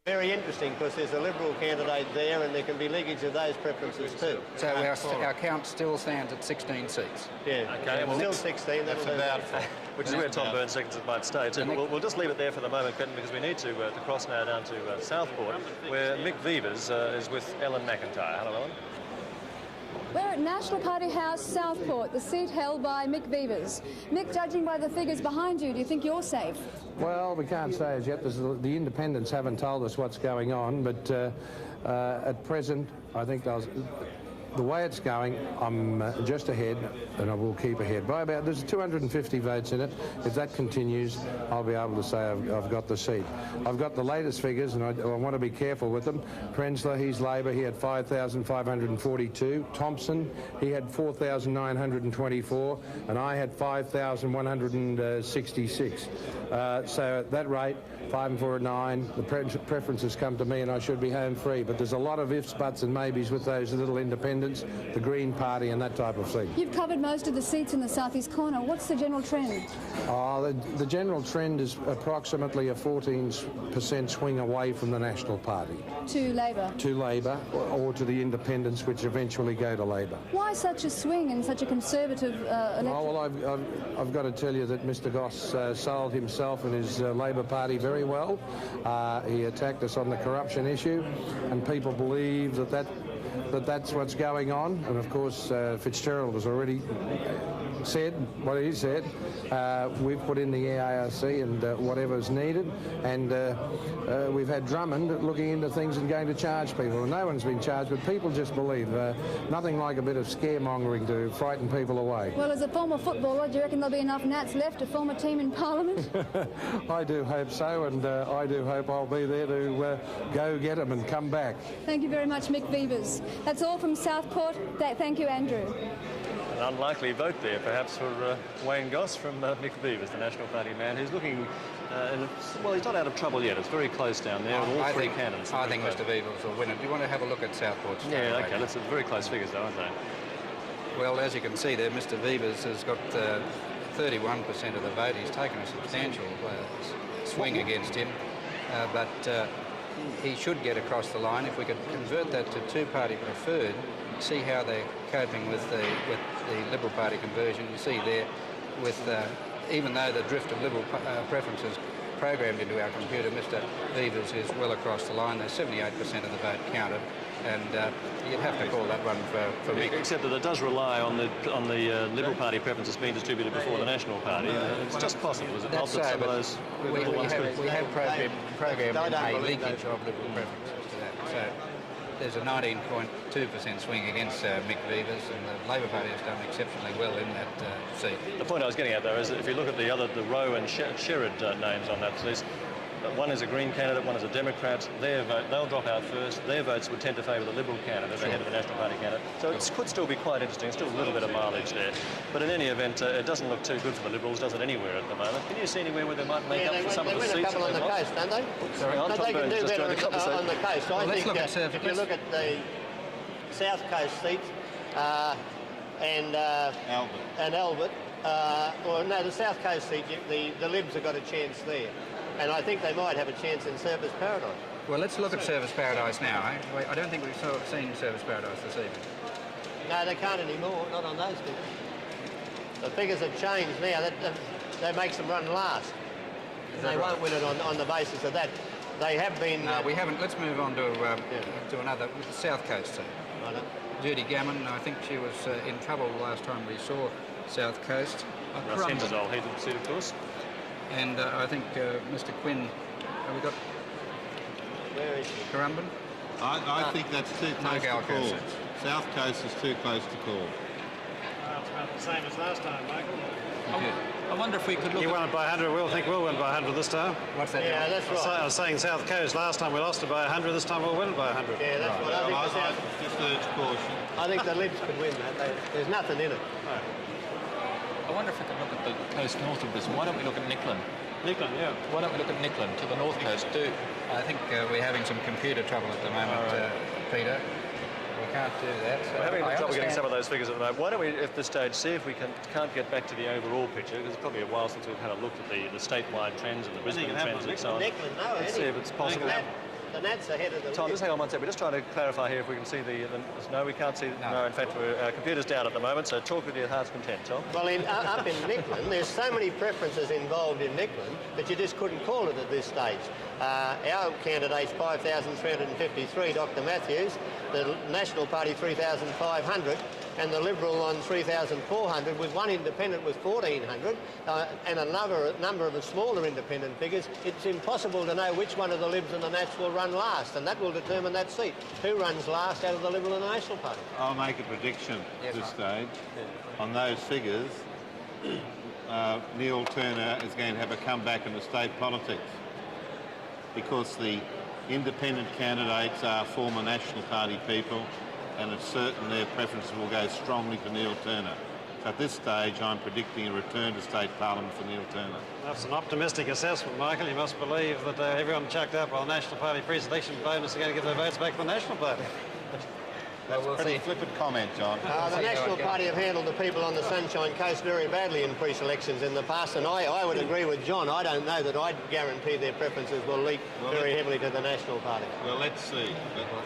Very interesting, because there's a Liberal candidate there and there can be leakage of those preferences too. So our count still stands at 16 seats. Yeah, Okay, well, still 16. That's about, which is where Tom Burns seconds it might stay too. But we'll just leave it there for the moment, Quentin, because we need to cross now down to Southport, where Mick Vevers is with Ellen McIntyre. Hello, Ellen. We're at National Party House, Southport, the seat held by Mick Vevers. Mick, judging by the figures behind you, do you think you're safe? Well, we can't say as yet. The independents haven't told us what's going on, but at present, I think the way it's going, I'm just ahead, and I will keep ahead. There's 250 votes in it. If that continues, I'll be able to say I've got the seat. I've got the latest figures, and I want to be careful with them. Prenzler, he's Labor, he had 5,542. Thompson, he had 4,924, and I had 5,166. So at that rate, 5 and 4 and 9, the preferences come to me, and I should be home free. But there's a lot of ifs, buts, and maybes with those little independents, the Green Party, and that type of thing. You've covered most of the seats in the southeast corner. What's the general trend? The general trend is approximately a 14% swing away from the National Party. To Labor? To Labor, or to the independents, which eventually go to Labor. Why such a swing in such a conservative election? Oh, well, I've got to tell you that Mr Goss sold himself and his Labor Party very well. He attacked us on the corruption issue, and people believe that's what's going on. And of course, Fitzgerald has already said what he said. We've put in the ARC and whatever's needed, and we've had Drummond looking into things and going to charge people. And no one's been charged, but people just believe. Nothing like a bit of scaremongering to frighten people away. Well, as a former footballer, do you reckon there'll be enough Nats left to form a team in Parliament? I do hope so, and I do hope I'll be there to go get them and come back. Thank you very much, Mick Vevers. That's all from Southport. Thank you, Andrew. An unlikely vote there, perhaps, for Wayne Goss from Mick Vevers, the National Party man, who's looking... well, he's not out of trouble yet. It's very close down there. All three candidates. I think Mr Vevers will win it. Do you want to have a look at Southport? Yeah, OK. Let's very close figures, though, aren't they? Well, as you can see there, Mr Vevers has got 31% of the vote. He's taken a substantial swing against him, but he should get across the line. If we could convert that to two-party preferred, see how they're coping with the Liberal Party conversion. You see there, with even though the drift of Liberal preferences programmed into our computer, Mr Vevers is well across the line. There's 78% of the vote counted, and you'd have to call that one for Mick. Except that it does rely on the Liberal Party preferences being distributed before the National Party. It's just possible, is it not, that some of those we have programmed in a leakage of Liberal preferences to that. So there's a 19.2% swing against Mick Vevers, and the Labor Party has done exceptionally well in that seat. The point I was getting at, though, is that if you look at the Rowe and Sherrod names on that list, one is a Green candidate, one is a Democrat. They'll drop out first. Their votes would tend to favour the Liberal candidate ahead of the National Party candidate. So it could still be quite interesting. Still a little bit of mileage there. But in any event, it doesn't look too good for the Liberals, does it, anywhere at the moment? Can you see anywhere where they might make up for some of the seats? They win a couple on the coast, don't they? Sorry, no, they can do better on the coast. Well, I think if you look at the South Coast seats and Albert, well, no, the South Coast seat, the Libs have got a chance there. And I think they might have a chance in Surfers Paradise. Well, let's look at Surfers Paradise now. I don't think we've seen Surfers Paradise this evening. No, they can't anymore, not on those figures. The figures have changed now. That makes them run last. They won't win it on the basis of that. They have been... No, we haven't. Let's move on to another, the South Coast team. Judy Gammon, I think she was in trouble last time we saw South Coast. Russ Hendersol headed the seat, of course. And I think Mr Quinn, have we got... Where is he? Currumbin? I think that's too close to call. South Coast is too close to call. It's about the same as last time, Michael. Okay. I wonder if we could look... You won it by 100. We'll think we'll win by 100 this time. What's that? Yeah, that's right. I was saying South Coast. Last time we lost it by 100. This time we'll win it by 100. Yeah, that's what I think. I just urge caution. I think the Libs could win that. There's nothing in it. No. I wonder if we could look at the coast north of this. Why don't we look at Nicklin? Nicklin, yeah. Why don't we look at Nicklin to the north coast too? I think we're having some computer trouble at the moment, Peter. We can't do that. So we're having trouble getting some of those figures at the moment. Why don't we, at this stage, see if we can't get back to the overall picture, because it's probably a while since we've had a look at the statewide trends and the Brisbane trends and so on. Nicklin, no, Let's see if it's possible. the Nats ahead of the Tom, Libs. just hang on one second. We're just trying to clarify here if we can see the no, we can't see. No, in fact, our computer's down at the moment, so talk with your heart's content, Tom. Well, up in Nicklin, there's so many preferences involved in Nicklin that you just couldn't call it at this stage. Our candidate's 5,353, Dr Matthews, the National Party 3,500, and the Liberal on 3,400, with one independent with 1,400, and another number of smaller independent figures. It's impossible to know which one of the Libs and the Nats will run last, and that will determine that seat. Who runs last out of the Liberal and the National Party? I'll make a prediction at this stage. On those figures, Neil Turner is going to have a comeback into state politics, because the independent candidates are former National Party people, and it's certain their preferences will go strongly to Neil Turner. So at this stage, I'm predicting a return to state parliament for Neil Turner. That's an optimistic assessment, Michael. You must believe that everyone chucked up while the National Party pre-selection bonus are going to give their votes back to the National Party. That's a pretty flippant comment, John. The National Party have handled the people on the Sunshine Coast very badly in pre-selections in the past, and I would agree with John. I don't know that I'd guarantee their preferences will leak very heavily to the National Party. Well, let's see.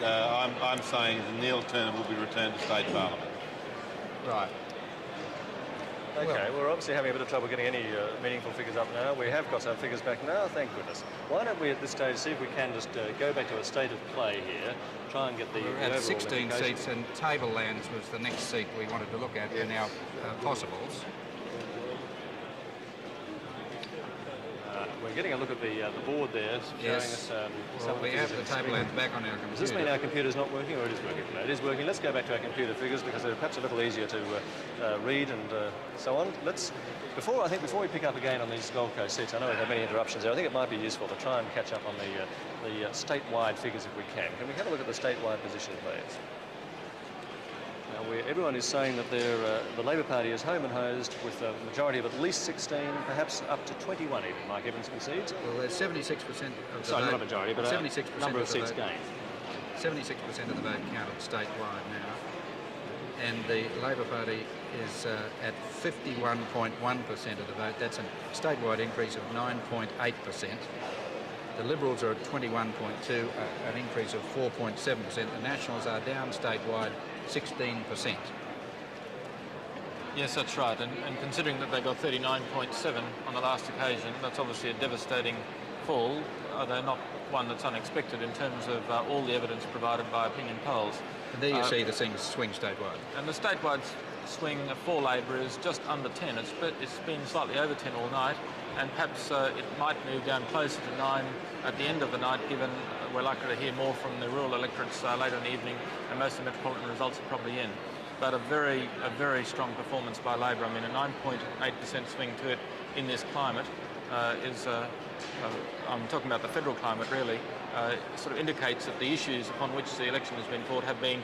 But I'm saying that Neil Turner will be returned to state parliament. Right. Okay, we're obviously having a bit of trouble getting any meaningful figures up now. We have got some figures back now, thank goodness. Why don't we at this stage see if we can just go back to a state of play here, try and get the We're at 16 seats, and Tablelands was the next seat we wanted to look at in our possibles. We're getting a look at the board there, showing us some we have the Tablelands back on our computer. Does this mean our computer's not working, or it is working? No, it is working. Let's go back to our computer figures because they're perhaps a little easier to read and so on. Before we pick up again on these Gold Coast seats, I know we've had many interruptions there. I think it might be useful to try and catch up on the statewide figures if we can. Can we have a look at the statewide position, please? Now, everyone is saying that the Labor Party is home and hosed with a majority of at least 16, perhaps up to 21 even, Mike Evans concedes. Well, there's 76% of the Sorry, vote. not a majority, but 76% number of seats gained. 76% of the vote counted statewide now. And the Labor Party is at 51.1% of the vote. That's a statewide increase of 9.8%. The Liberals are at 21.2, an increase of 4.7%. The Nationals are down statewide 16%. Yes, that's right. And considering that they got 39.7 on the last occasion, that's obviously a devastating fall, although not one that's unexpected in terms of all the evidence provided by opinion polls. And there you see the things swing statewide. And the statewide swing for Labor is just under 10. It's been slightly over 10 all night, and perhaps it might move down closer to 9 at the end of the night, given we're likely to hear more from the rural electorates later in the evening, and most of the metropolitan results are probably in. But a very strong performance by Labor. I mean, a 9.8% swing to it in this climate is, I'm talking about the federal climate really, sort of indicates that the issues upon which the election has been fought have been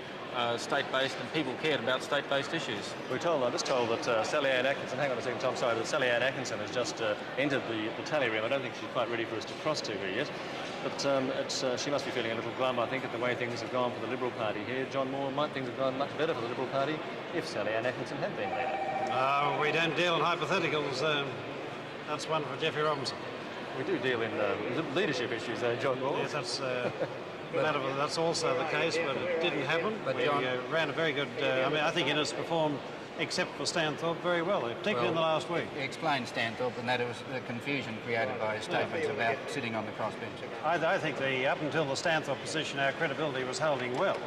state-based, and people cared about state-based issues. I'm just told that Sally Ann Atkinson, hang on a second, Tom, sorry, that Sally Ann Atkinson has just entered the tally room. I don't think she's quite ready for us to cross to her yet, but she must be feeling a little glum, I think, at the way things have gone for the Liberal Party here. John Moore, might things have gone much better for the Liberal Party if Sally Ann Atkinson had been there? We don't deal in hypotheticals. That's one for Jeffrey Robinson. We do deal in leadership issues, though, John Moore. Yes, that's also the case, but it didn't happen. But we ran a very good... I think Innes performed, except for Stanthorpe, very well, particularly in the last week. He explained Stanthorpe, and that it was the confusion created by his statements about sitting on the crossbench. I think up until the Stanthorpe position, our credibility was holding well,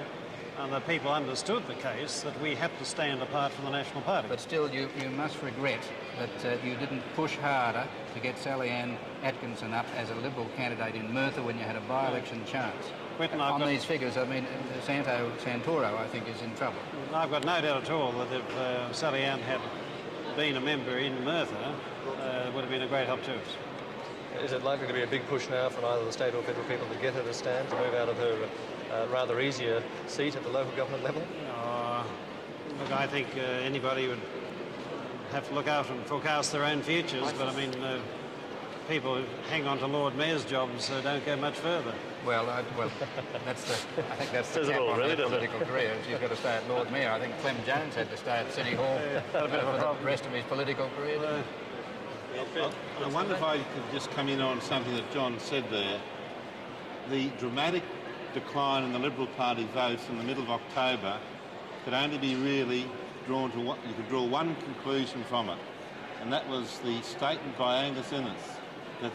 and the people understood the case that we had to stand apart from the National Party. But still, you must regret that you didn't push harder to get Sally Ann Atkinson up as a Liberal candidate in Merthyr when you had a by-election chance. On these figures, I mean, Santoro, I think, is in trouble. I've got no doubt at all that if Sally Ann had been a member in Merthyr, it would have been a great help to us. Is it likely to be a big push now from either the state or federal people to get her to stand, to move out of her rather easier seat at the local government level? Look, I think anybody would have to look out and forecast their own futures, but I mean, people who hang on to Lord Mayor's jobs don't go much further. Well, I think that's the cap on their political career. She's got to stay at Lord Mayor. I think Clem Jones had to stay at City Hall for the rest of his political career. I wonder if I could just come in on something that John said there. the dramatic decline in the Liberal Party votes in the middle of October could only be really drawn to what you could draw one conclusion from it, and that was the statement by Angus Innes that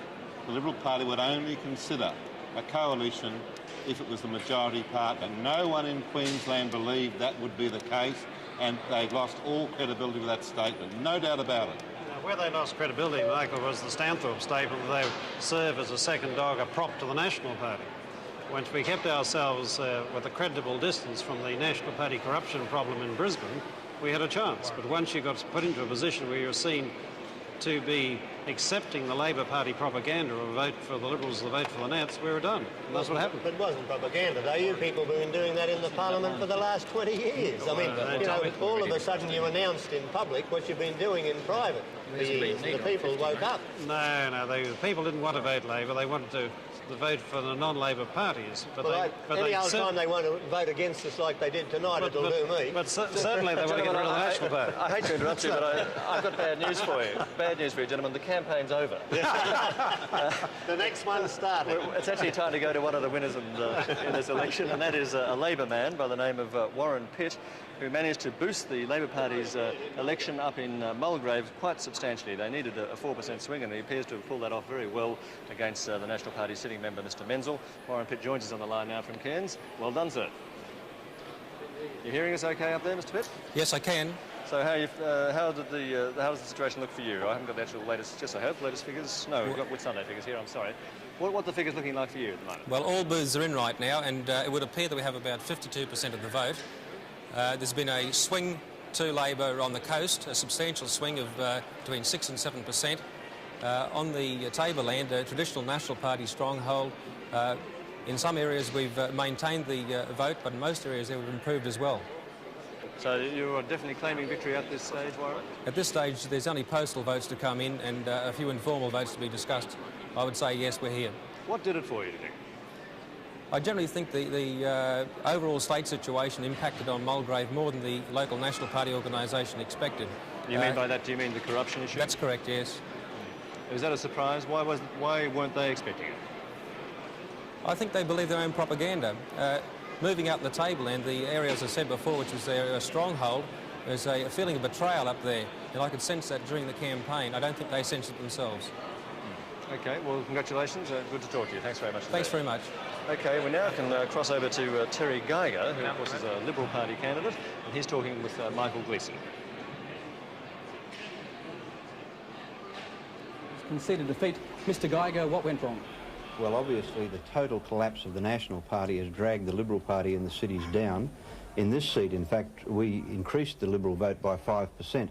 the Liberal Party would only consider a coalition if it was the majority partner. No one in Queensland believed that would be the case, and they lost all credibility with that statement, no doubt about it. Now, where they lost credibility, Michael, was the Stanthorpe statement that they serve as a second dog, a prop to the National Party. Once we kept ourselves with a credible distance from the National Party corruption problem in Brisbane, we had a chance. But once you got put into a position where you're seen to be accepting the Labor Party propaganda of a vote for the Liberals, the vote for the Nats, we were done. And that's what happened. But it wasn't propaganda, though. You people have been doing that in the Parliament for the last 20 years. I mean, you know, all of a sudden you announced in public what you've been doing in private. The people woke up. No, the people didn't want to vote Labor. They wanted to vote for the non-Labor parties. But any old time they want to vote against us like they did tonight, it'll do me. But certainly they want to get rid of the National Party. I hate to interrupt you, but I've got bad news for you. Bad news for you, gentlemen. The campaign's over. The next one's starting. It's actually time to go to one of the winners in this election, and that is a Labor man by the name of Warren Pitt, who managed to boost the Labor Party's election up in Mulgrave quite substantially. They needed a 4% swing, and he appears to have pulled that off very well against the National Party sitting member, Mr Menzel. Warren Pitt joins us on the line now from Cairns. Well done, sir. You hearing us okay up there, Mr Pitt? Yes, I can. So how does the situation look for you? I haven't got the actual latest, just I hope, latest figures. No, we've got Whitsunday figures here, I'm sorry. What are the figures looking like for you at the moment? Well, all booths are in right now, and it would appear that we have about 52% of the vote. There's been a swing to Labor on the coast, a substantial swing of between 6 and 7%. On the tableland, a traditional National Party stronghold. In some areas we've maintained the vote, but in most areas they have improved as well. So you are definitely claiming victory at this stage, Warren? At this stage there's only postal votes to come in and a few informal votes to be discussed. I would say yes, we're here. What did it for you, do you think? I generally think the overall state situation impacted on Mulgrave more than the local National Party organisation expected. You mean by that, do you mean the corruption issue? That's correct, yes. Was that a surprise? Why weren't they expecting it? I think they believe their own propaganda. Moving up the table and the area, as I said before, which was their stronghold, there's a feeling of betrayal up there, and I could sense that during the campaign. I don't think they sensed it themselves. OK, well, congratulations. Good to talk to you. Thanks very much. Thanks very much. OK, we now can cross over to Terry Geiger, who, of course, is a Liberal Party candidate, and he's talking with Michael Gleeson. Conceded defeat. Mr Geiger, what went wrong? Well, obviously the total collapse of the National Party has dragged the Liberal Party in the cities down. In this seat, in fact, we increased the Liberal vote by 5%,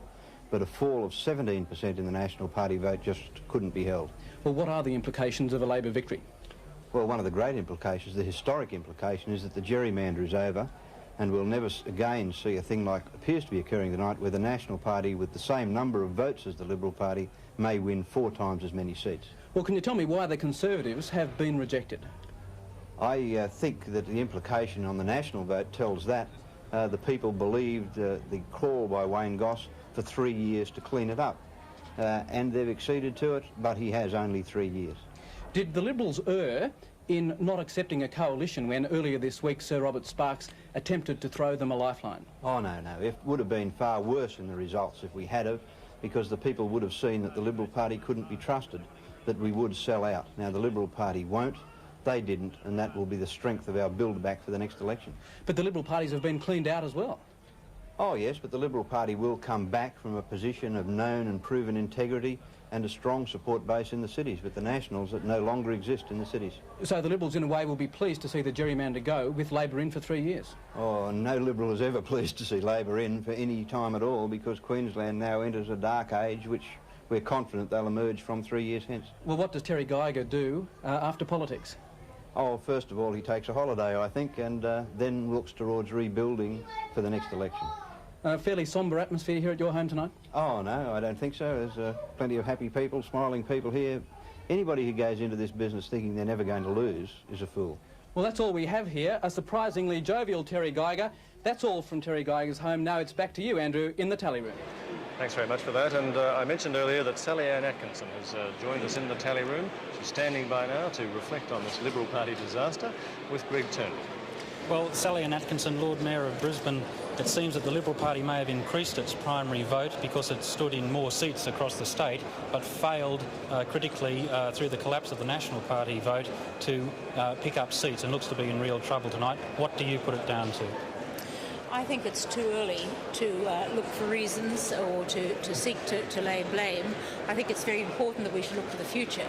but a fall of 17% in the National Party vote just couldn't be held. Well, what are the implications of a Labor victory? Well, one of the great implications, the historic implication, is that the gerrymander is over, and we'll never again see a thing like appears to be occurring tonight, where the National Party, with the same number of votes as the Liberal Party, may win 4 times as many seats. Well, can you tell me why the Conservatives have been rejected? I think that the implication on the national vote tells that the people believed the call by Wayne Goss for 3 years to clean it up. And they've acceded to it, but he has only 3 years. Did the Liberals err in not accepting a coalition when earlier this week Sir Robert Sparks attempted to throw them a lifeline? Oh, no. It would have been far worse in the results if we had have, because the people would have seen that the Liberal Party couldn't be trusted, that we would sell out. Now, the Liberal Party won't, they didn't, and that will be the strength of our build-back for the next election. But the Liberal parties have been cleaned out as well. Oh, yes, but the Liberal Party will come back from a position of known and proven integrity and a strong support base in the cities, with the Nationals that no longer exist in the cities. So the Liberals, in a way, will be pleased to see the gerrymander go with Labor in for 3 years? Oh, no Liberal is ever pleased to see Labor in for any time at all, because Queensland now enters a dark age, which we're confident they'll emerge from 3 years hence. Well, what does Terry Geiger do after politics? Oh, first of all, he takes a holiday, I think, and then looks towards rebuilding for the next election. Fairly sombre atmosphere here at your home tonight? Oh, no, I don't think so. There's plenty of happy people, smiling people here. Anybody who goes into this business thinking they're never going to lose is a fool. Well, that's all we have here. A surprisingly jovial Terry Geiger. That's all from Terry Geiger's home. Now it's back to you, Andrew, in the tally room. Thanks very much for that. And I mentioned earlier that Sally Ann Atkinson has joined us in the tally room. She's standing by now to reflect on this Liberal Party disaster with Greg Turnbull. Well, Sally Ann Atkinson, Lord Mayor of Brisbane, it seems that the Liberal Party may have increased its primary vote because it stood in more seats across the state, but failed critically through the collapse of the National Party vote to pick up seats and looks to be in real trouble tonight. What do you put it down to? I think it's too early to look for reasons or to seek to lay blame. I think it's very important that we should look to the future.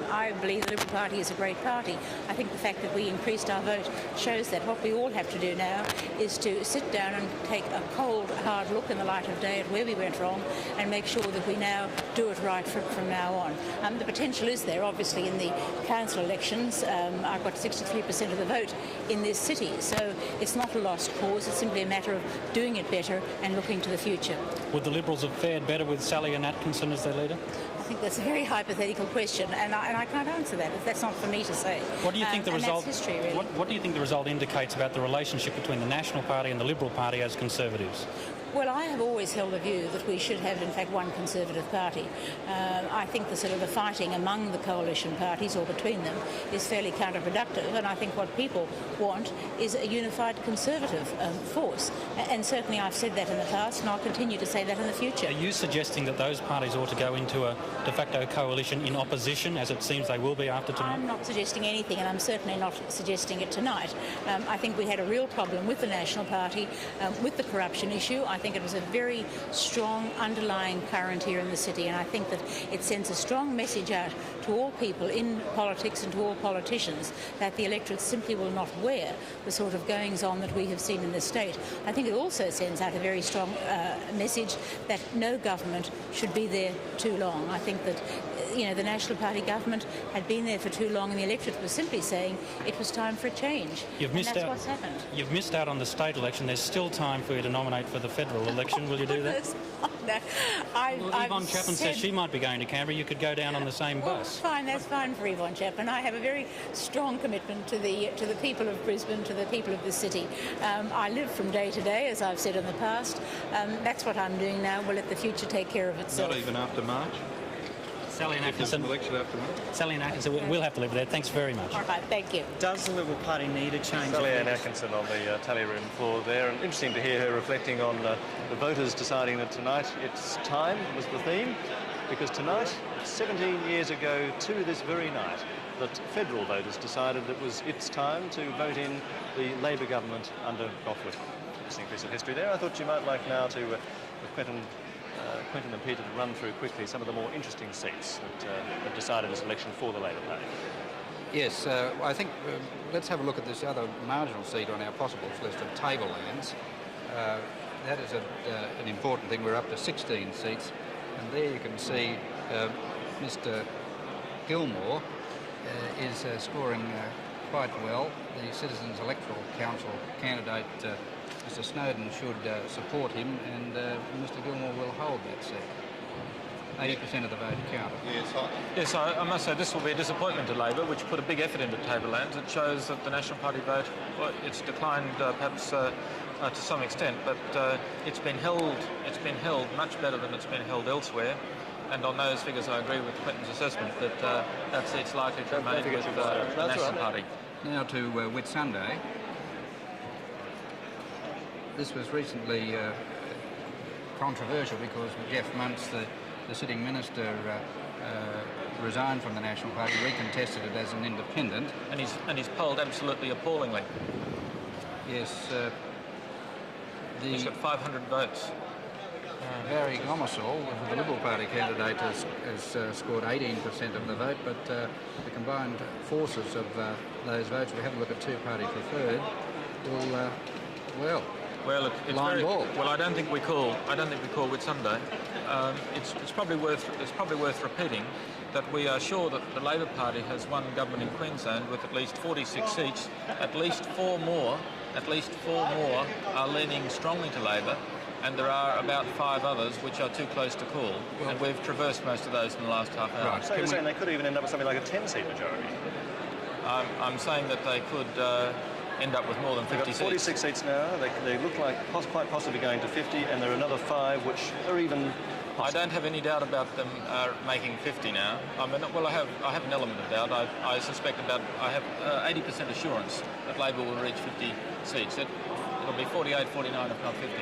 I believe the Liberal Party is a great party. I think the fact that we increased our vote shows that. What we all have to do now is to sit down and take a cold, hard look in the light of day at where we went wrong and make sure that we now do it right from now on. The potential is there, obviously, in the council elections. I've got 63% of the vote in this city, so it's not a lost cause. It's simply a matter of doing it better and looking to the future. Would the Liberals have fared better with Sally Ann Atkinson as their leader? I think that's a very hypothetical question, and I can't answer that. That's not for me to say. What do you think the result? That's history, really. What do you think the result indicates about the relationship between the National Party and the Liberal Party as Conservatives? Well, I have always held a view that we should have, in fact, one Conservative party. I think the sort of the fighting among the coalition parties or between them is fairly counterproductive, and I think what people want is a unified Conservative force. And certainly I've said that in the past, and I'll continue to say that in the future. Are you suggesting that those parties ought to go into a de facto coalition in opposition, as it seems they will be after tonight? I'm not suggesting anything, and I'm certainly not suggesting it tonight. I think we had a real problem with the National Party, with the corruption issue. I think it was a very strong underlying current here in the city, and I think that it sends a strong message out to all people in politics and to all politicians that the electorate simply will not wear the sort of goings-on that we have seen in the state. I think it also sends out a very strong message that no government should be there too long. I think that the National Party government had been there for too long, and the electorate was simply saying it was time for a change. That's what's happened. You've missed out on the state election. There's still time for you to nominate for the federal election. Will you do that? No. Yvonne Chapman says she might be going to Canberra. You could go down on the same bus. Fine, that's fine for Yvonne Chapman. I have a very strong commitment to the people of Brisbane, to the people of the city. I live from day to day, as I've said in the past. That's what I'm doing now. We'll let the future take care of itself. Not even after March? Sally Ann Atkinson. Sally Ann Atkinson, we'll have to leave it there. Thanks very much. All right, thank you. Does the Liberal Party need a change? Sally Ann Atkinson on the tally room floor there, and interesting to hear her reflecting on the voters deciding that tonight it's time was the theme, because tonight, 17 years ago to this very night, that federal voters decided that it's time to vote in the Labor government under Gough-Whitlam. Interesting piece of history there. I thought you might like now to Quentin and Peter to run through quickly some of the more interesting seats that have decided this election for the Labor Party. Yes, I think let's have a look at this other marginal seat on our possibles list of tablelands. That is an important thing. We're up to 16 seats, and there you can see Mr. Gilmore is scoring quite well. The Citizens Electoral Council candidate, Mr. Snowden, should support him, and Mr. Gilmore will hold that seat. 80% of the vote counted. Yes, I must say this will be a disappointment to Labor, which put a big effort into tablelands. It shows that the National Party vote, well, it's declined perhaps to some extent, but it's been held much better than it's been held elsewhere. And on those figures, I agree with Quentin's assessment that it's likely to remain with the National Party. Now to Whitsunday. This was recently controversial because Jeff Muntz, the sitting minister, resigned from the National Party, recontested it as an independent. And he's polled absolutely appallingly. Yes. He's got 500 votes. Barry Gomersall, the Liberal Party candidate, has scored 18% of the vote, but the combined forces of those votes, we have a look at two-party preferred, will, well, look, it's line ball. Well, I don't think we call Whitsunday. It's probably worth repeting that we are sure that the Labor Party has won government in Queensland with at least 46 seats. At least four more are leaning strongly to Labor, and there are about 5 others which are too close to call, and we've traversed most of those in the last half hour. Right. So you're saying they could even end up with something like a 10-seat majority? I'm saying that they could end up with more than 50 They've got 46 seats now. They look like quite possibly going to 50, and there are another 5 which are even. I don't have any doubt about them making 50 now. I mean, well, I have an element of doubt. I suspect I have 80% assurance that Labor will reach 50 seats. It'll be 48, 49, if not 50.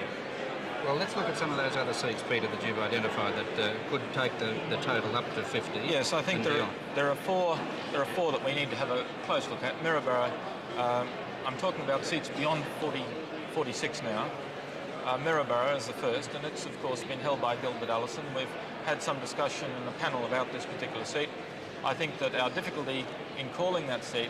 Well, let's look at some of those other seats, Peter, that you've identified that could take the total up to 50. Yes, I think there are four that we need to have a close look at. Maryborough, I'm talking about seats beyond 46 now. Maryborough is the first, and it's of course been held by Gilbert Allison. We've had some discussion in the panel about this particular seat. I think that our difficulty in calling that seat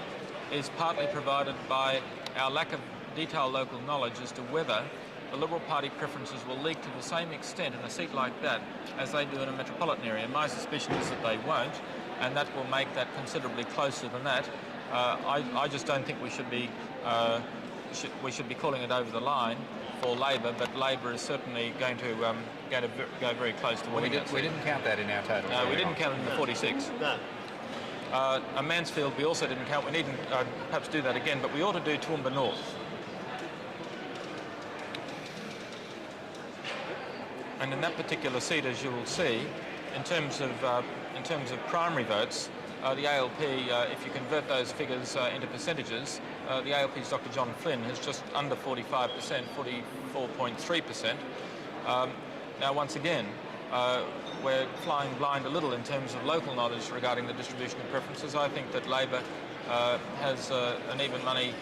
is partly provided by our lack of detailed local knowledge as to whether the Liberal Party preferences will leak to the same extent in a seat like that as they do in a metropolitan area. My suspicion is that they won't, and that will make that considerably closer than that. I just don't think we should be calling it over the line for Labor, but Labor is certainly going to go very close to winning it. We didn't count that in our total. No, we didn't count it in the 46. No. Mansfield we also didn't count. We needn't perhaps do that again, but we ought to do Toowoomba North. And in that particular seat, as you will see, in terms of primary votes, the ALP, if you convert those figures into percentages, the ALP's Dr. John Flynn has just under 45%, 44.3%. Now, once again, we're flying blind a little in terms of local knowledge regarding the distribution of preferences. I think that Labor has an even money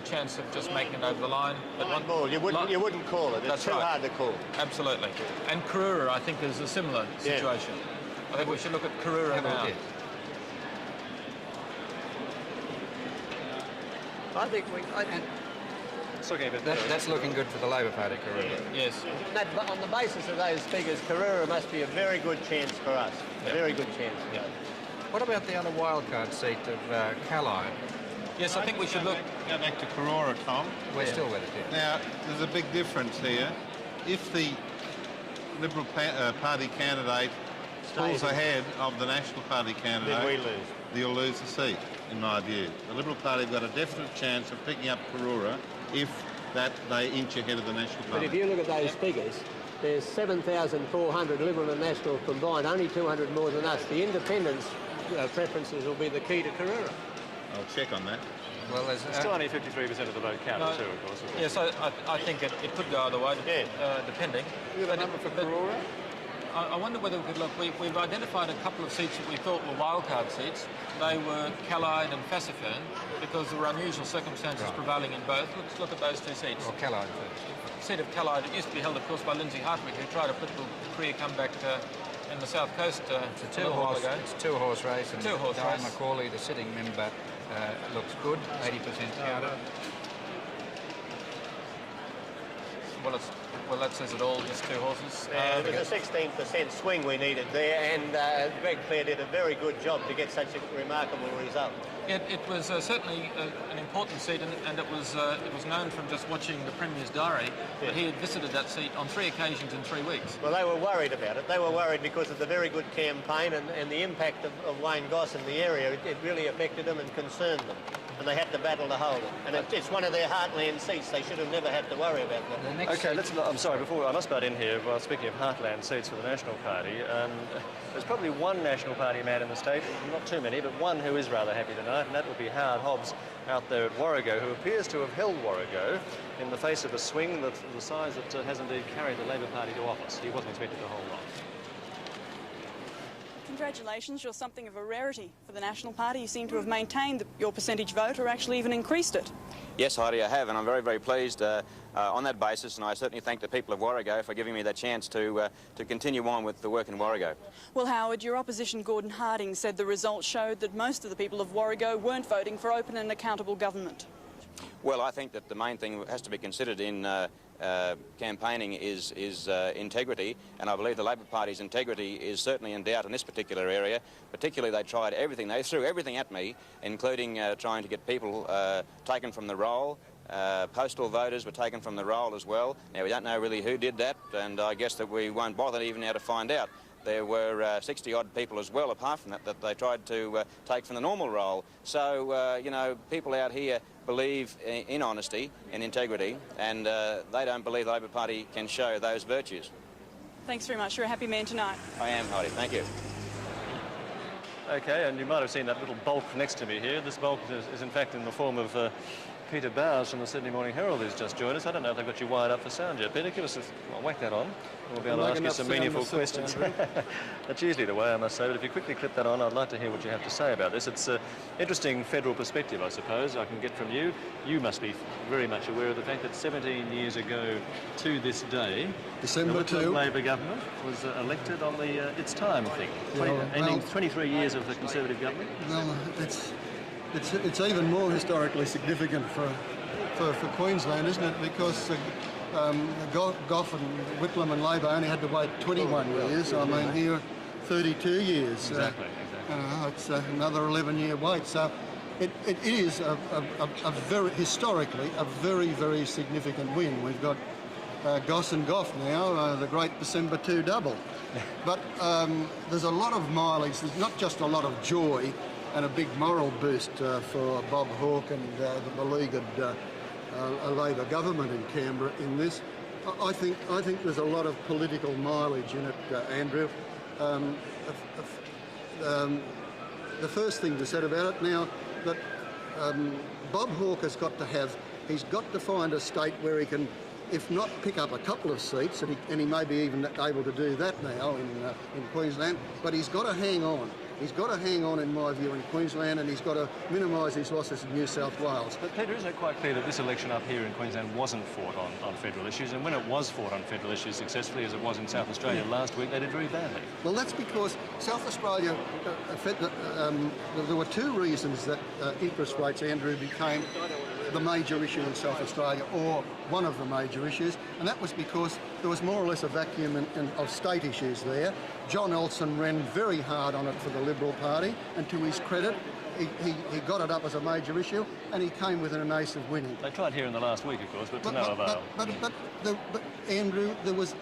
chance of just making it over the line. But you wouldn't call it. It's too hard to call. Absolutely. And Karura, I think, is a similar situation. Yeah. I think we should look at Karura now. I think it's looking a bit better. That's looking good for the Labor Party, Karura. Yes. On the basis of those figures, Karura must be a very good chance for us. A very good chance. Yeah. What about the other wildcard seat of Callide? Yes, I think we should look. Go back to Karura, Tom. We're still with it, yeah. Now, there's a big difference here. If the Liberal Party candidate pulls ahead of the National Party candidate, then we lose. You'll lose the seat, in my view. The Liberal Party have got a definite chance of picking up Karura if they inch ahead of the National Party. But if you look at those figures, there's 7,400 Liberal and National combined, only 200 more than us. The independents' preferences will be the key to Karura. I'll check on that. Well, there's still only 53% of the vote counted too, of course. Yes, I think it could go either way, depending. You have a number for Karura? I wonder whether we could look. We've identified a couple of seats that we thought were wildcard seats. They were Callide and Fassifern because there were unusual circumstances prevailing in both. Let's look at those two seats. Or Callide first. The seat of Callide, it used to be held, of course, by Lindsay Hartwig, who tried a political career comeback in the South Coast it's a two-horse race. And two-horse Diane race. Macaulay, the sitting member, looks good, 80% counted. Well, that says it all, just two horses. There's a 16% swing we needed there, and Greg Clare did a very good job to get such a remarkable result. It was certainly an important seat, and it was known from just watching the Premier's diary that he had visited that seat on 3 occasions in 3 weeks. Well, they were worried about it. They were worried because of the very good campaign and the impact of Wayne Goss in the area. It really affected them and concerned them, and they had to battle to hold it. And it's one of their heartland seats. They should have never had to worry about that. Okay, I'm sorry, I must butt in here. Well, speaking of heartland seats for the National Party, there's probably one National Party man in the state, not too many, but one who is rather happy tonight, and that would be Howard Hobbs out there at Warrego, who appears to have held Warrego in the face of a swing the size that has indeed carried the Labor Party to office. He wasn't expected to hold on. Congratulations, you're something of a rarity for the National Party. You seem to have maintained your percentage vote or actually even increased it. Yes, Heidi, I have, and I'm very, very pleased on that basis, and I certainly thank the people of Warrego for giving me that chance to continue on with the work in Warrego. Well, Howard, your opposition Gordon Harding said the results showed that most of the people of Warrego weren't voting for open and accountable government. Well, I think that the main thing that has to be considered in campaigning is integrity, and I believe the Labor Party's integrity is certainly in doubt in this particular area. Particularly, they tried everything. They threw everything at me, including trying to get people taken from the roll. Postal voters were taken from the roll as well. Now, we don't know really who did that, and I guess that we won't bother even now to find out. There were 60-odd people as well, apart from that they tried to take from the normal roll. So, you know, people out here believe in honesty and integrity, and they don't believe the Labor Party can show those virtues. Thanks very much. You're a happy man tonight. I am, Heidi. Thank you. Okay, and you might have seen that little bulk next to me here. This bulk is in fact in the form of Peter Bowes from the Sydney Morning Herald, who's just joined us. I don't know if they've got you wired up for sound yet. Peter, give us I'll whack that on. We'll be able to ask you some meaningful questions. That's usually the way, I must say, but if you quickly clip that on, I'd like to hear what you have to say about this. It's an interesting federal perspective, I suppose, I can get from you. You must be very much aware of the fact that 17 years ago to this day, December the Labor government was elected on the It's Time thing, ending 23 years of the Conservative government. Well, it's even more historically significant for Queensland, isn't it? Because Gough and Whitlam and Labor only had to wait 21 years. I mean, here 32 years. Exactly. It's another 11-year wait. So it is historically a very, very significant win. We've got Goss and Gough now, the great December 2 double. But there's a lot of mileage. There's not just a lot of joy and a big moral boost for Bob Hawke and the beleaguered Labor government in Canberra in this. I think there's a lot of political mileage in it, Andrew. The first thing we said about it now, that Bob Hawke has got to he's got to find a state where he can, if not pick up a couple of seats, and he may be even able to do that now in Queensland, but he's got to hang on. He's got to hang on, in my view, in Queensland, and he's got to minimise his losses in New South Wales. But Peter, isn't it quite clear that this election up here in Queensland wasn't fought on federal issues, and when it was fought on federal issues successfully, as it was in South Australia last week, they did very badly? Well, that's because South Australia, there were two reasons that interest rates, Andrew, became the major issue in South Australia, or one of the major issues, and that was because there was more or less a vacuum of state issues there. John Elson ran very hard on it for the Liberal Party, and to his credit, he got it up as a major issue, and he came within an ace of winning. They tried here in the last week, of course, but to no avail. But Andrew, there was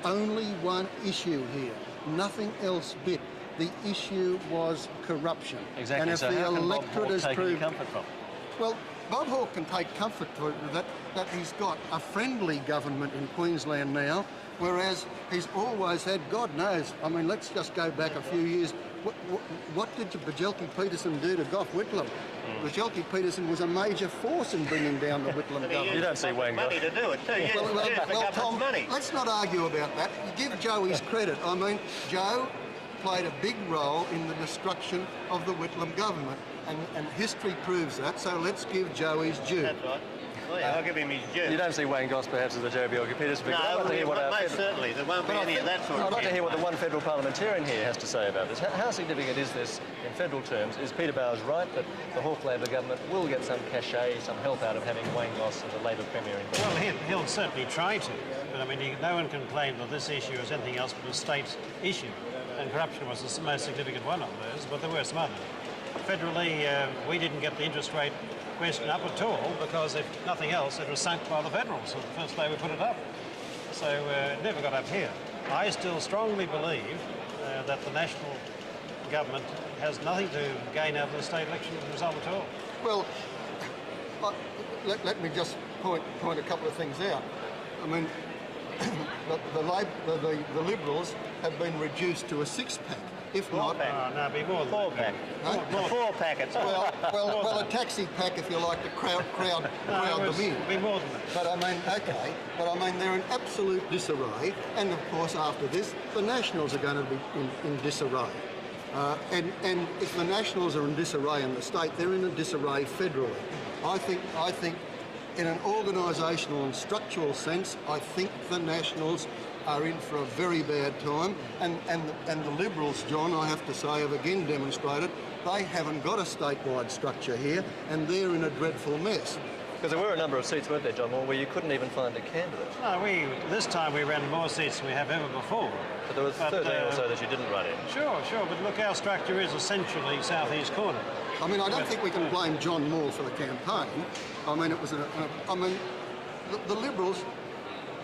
only one issue here. Nothing else bit. The issue was corruption. Exactly. And if so the how can electorate has Bob Hawke take any proved, comfort from? well, Bob Hawke can take comfort for that he's got a friendly government in Queensland now, whereas he's always had, God knows, I mean, let's just go back a few years. What did Bjelke-Petersen do to Gough Whitlam? Bjelke-Petersen was a major force in bringing down the Whitlam government. You don't see Wayne money to do it too. Well, Tom, let's not argue about that. Give Joe his credit. I mean, Joe played a big role in the destruction of the Whitlam government, and history proves that, so let's give Joe his due. That's right. Well, yeah, I'll give him his due. You don't see Wayne Goss perhaps as the Joe Bjelke-Petersen figure. No, most certainly. There won't be any of that sort of I'd like to hear what the one federal parliamentarian here has to say about this. How significant is this in federal terms? Is Peter Bowes right that the Hawke Labor government will get some cachet, some help out of having Wayne Goss as a Labor Premier in Queensland? Well, he'll certainly try to. But, I mean, no one can claim that this issue is anything else but a state issue. And corruption was the most significant one of those, but there were some others. Federally, we didn't get the interest rate question up at all because, if nothing else, it was sunk by the Federals the first day we put it up. So it never got up here. I still strongly believe that the national government has nothing to gain out of the state election result at all. Well, let me just point a couple of things out. I mean, the Liberals have been reduced to a six-pack. If not, no, be more than 4-pack. Four packets. Well, a taxi pack, if you like, to crowd them in. Be more than that. But I mean, okay. But I mean, they're in absolute disarray, and of course, after this, the Nationals are going to be in disarray. And if the Nationals are in disarray in the state, they're in a disarray federally. I think, in an organisational and structural sense, I think the Nationals are in for a very bad time, and the Liberals, John, I have to say, have again demonstrated they haven't got a statewide structure here, and they're in a dreadful mess. Because there were a number of seats, weren't there, John Moore, where you couldn't even find a candidate? No, this time we ran more seats than we have ever before. But there was 13 or so that you didn't run in. Sure, but look, our structure is essentially southeast corner. I mean, I don't think we can blame John Moore for the campaign. I mean, it was the Liberals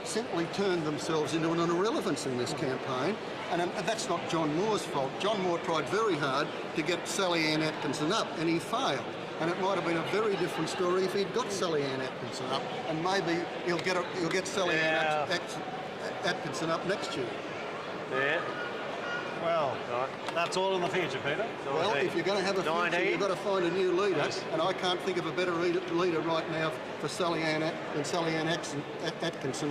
simply turned themselves into an irrelevance in this campaign, and that's not John Moore's fault. John Moore tried very hard to get Sally Ann Atkinson up, and he failed. And it might have been a very different story if he'd got Sally Ann Atkinson up, and maybe he'll get Sally Ann Atkinson up next year. Yeah. Well, that's all in the future, Peter. Well, if you're going to have a future, you've got to find a new leader, Yes. and I can't think of a better leader right now for Sally Ann Atkinson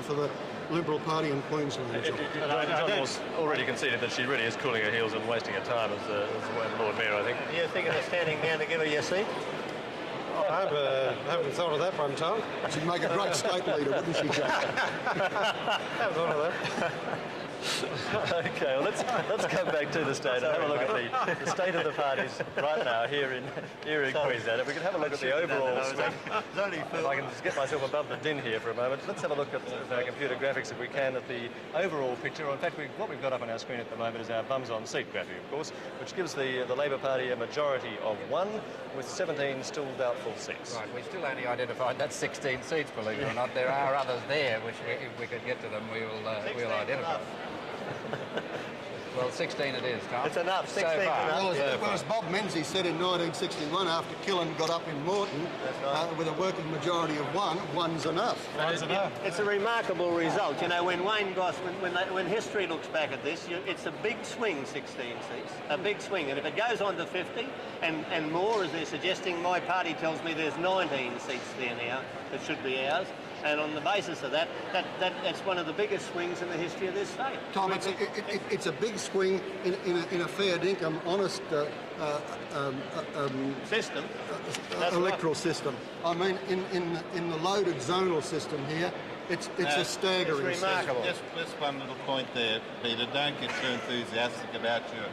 for the Liberal Party in Queensland. John Moore's already conceded that she really is cooling her heels and wasting her time as Lord Mayor, I think. You're thinking of standing down to give her your seat? I haven't thought of that one, Tom. She'd make a great state leader, wouldn't she, John? Haven't thought of that. Okay, well, let's come back to the state and have a look at the state of the parties right now here in Queensland. If we could have a look at the overall swing. If I can just get myself above the din here for a moment, let's have a look at our computer graphics, if we can, at the overall picture. In fact, what we've got up on our screen at the moment is our bums on seat graphic, of course, which gives the Labor Party a majority of 1, with 17 still doubtful seats. Right, we still only identified that 16 seats, believe it or not. There are others there, which if we could get to them, we'll identify. Well, 16 it is, Tom. It's enough. 16 so far. Well, as Bob Menzies said in 1961, after Killen got up in Moreton, with a working majority of 1, 1's enough. It's a remarkable result. You know, when Wayne Goss, when history looks back at this, it's a big swing, 16 seats, a big swing. And if it goes on to 50 and more, as they're suggesting, my party tells me there's 19 seats there now that should be ours. And on the basis of that's one of the biggest swings in the history of this state. Tom, it's a big swing in a fair dinkum, honest system, electoral system. I mean, in the loaded zonal system here, it's a staggering. It's remarkable. Just one little point there, Peter. Don't get too enthusiastic about your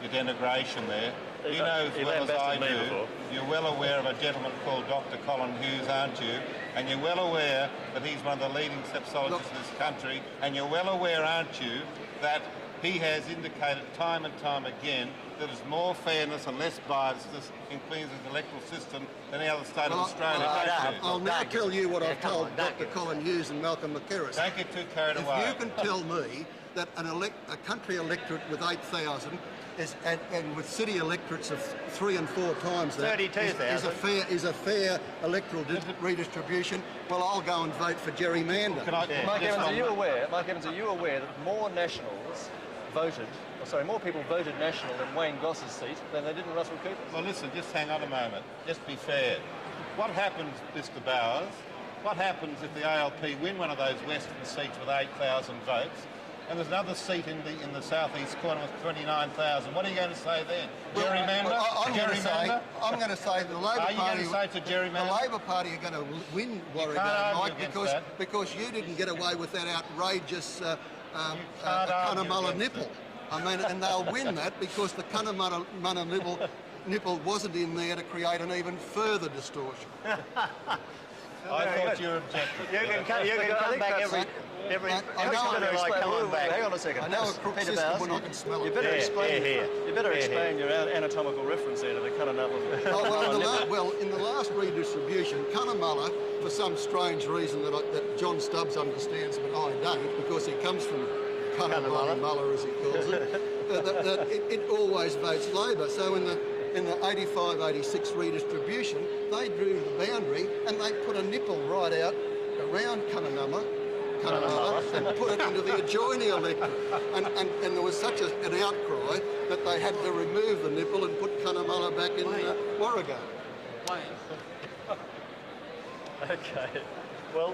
denigration there. You know as well as I do, you're well aware of a gentleman called Dr. Colin Hughes, aren't you? And you're well aware that he's one of the leading sepsologists in this country, and you're well aware, aren't you, that he has indicated time and time again that there's more fairness and less biasness in Queensland's electoral system than any other state of Australia. I'll now tell you what I've told Dr. Colin Hughes and Malcolm McKerris. Don't get too carried away. If you can tell me that a country electorate with 8,000 and with city electorates of 3 and 4 times that 32,000 is a fair electoral redistribution, well, I'll go and vote for gerrymander. Mike Evans, are you aware that more Nationals voted, more people voted National in Wayne Goss's seat than they did in Russell Cooper's? Well, listen, just hang on a moment. Just be fair. What happens, Mr. Bowers? What happens if the ALP win one of those Western seats with 8,000 votes? And there's another seat in the southeast corner with 29,000. What are you going to say then? Gerrymander? I'm going to say the Labor Party. Are you going to say it's a gerrymander? The Labor Party are going to win Warrego, Mike, because you didn't get away with that outrageous Cunnamulla nipple. I mean, and they'll win that because the Cunnamulla nipple wasn't in there to create an even further distortion. I thought you were objective. You can come back every Hang on a second. I know a crook system when I can smell it. You better explain your anatomical reference there to the Cunnamulla. Well, in the last redistribution, Cunnamulla, for some strange reason that John Stubbs understands but I don't, because he comes from Cunnamulla, as he calls it, it always votes Labor. So in the 85-86 redistribution, they drew the boundary and they put a nipple right out around Cunnamulla and put it into the adjoining electorate. And there was such an outcry that they had to remove the nipple and put Cunnamulla back in Warrego. Okay. Well,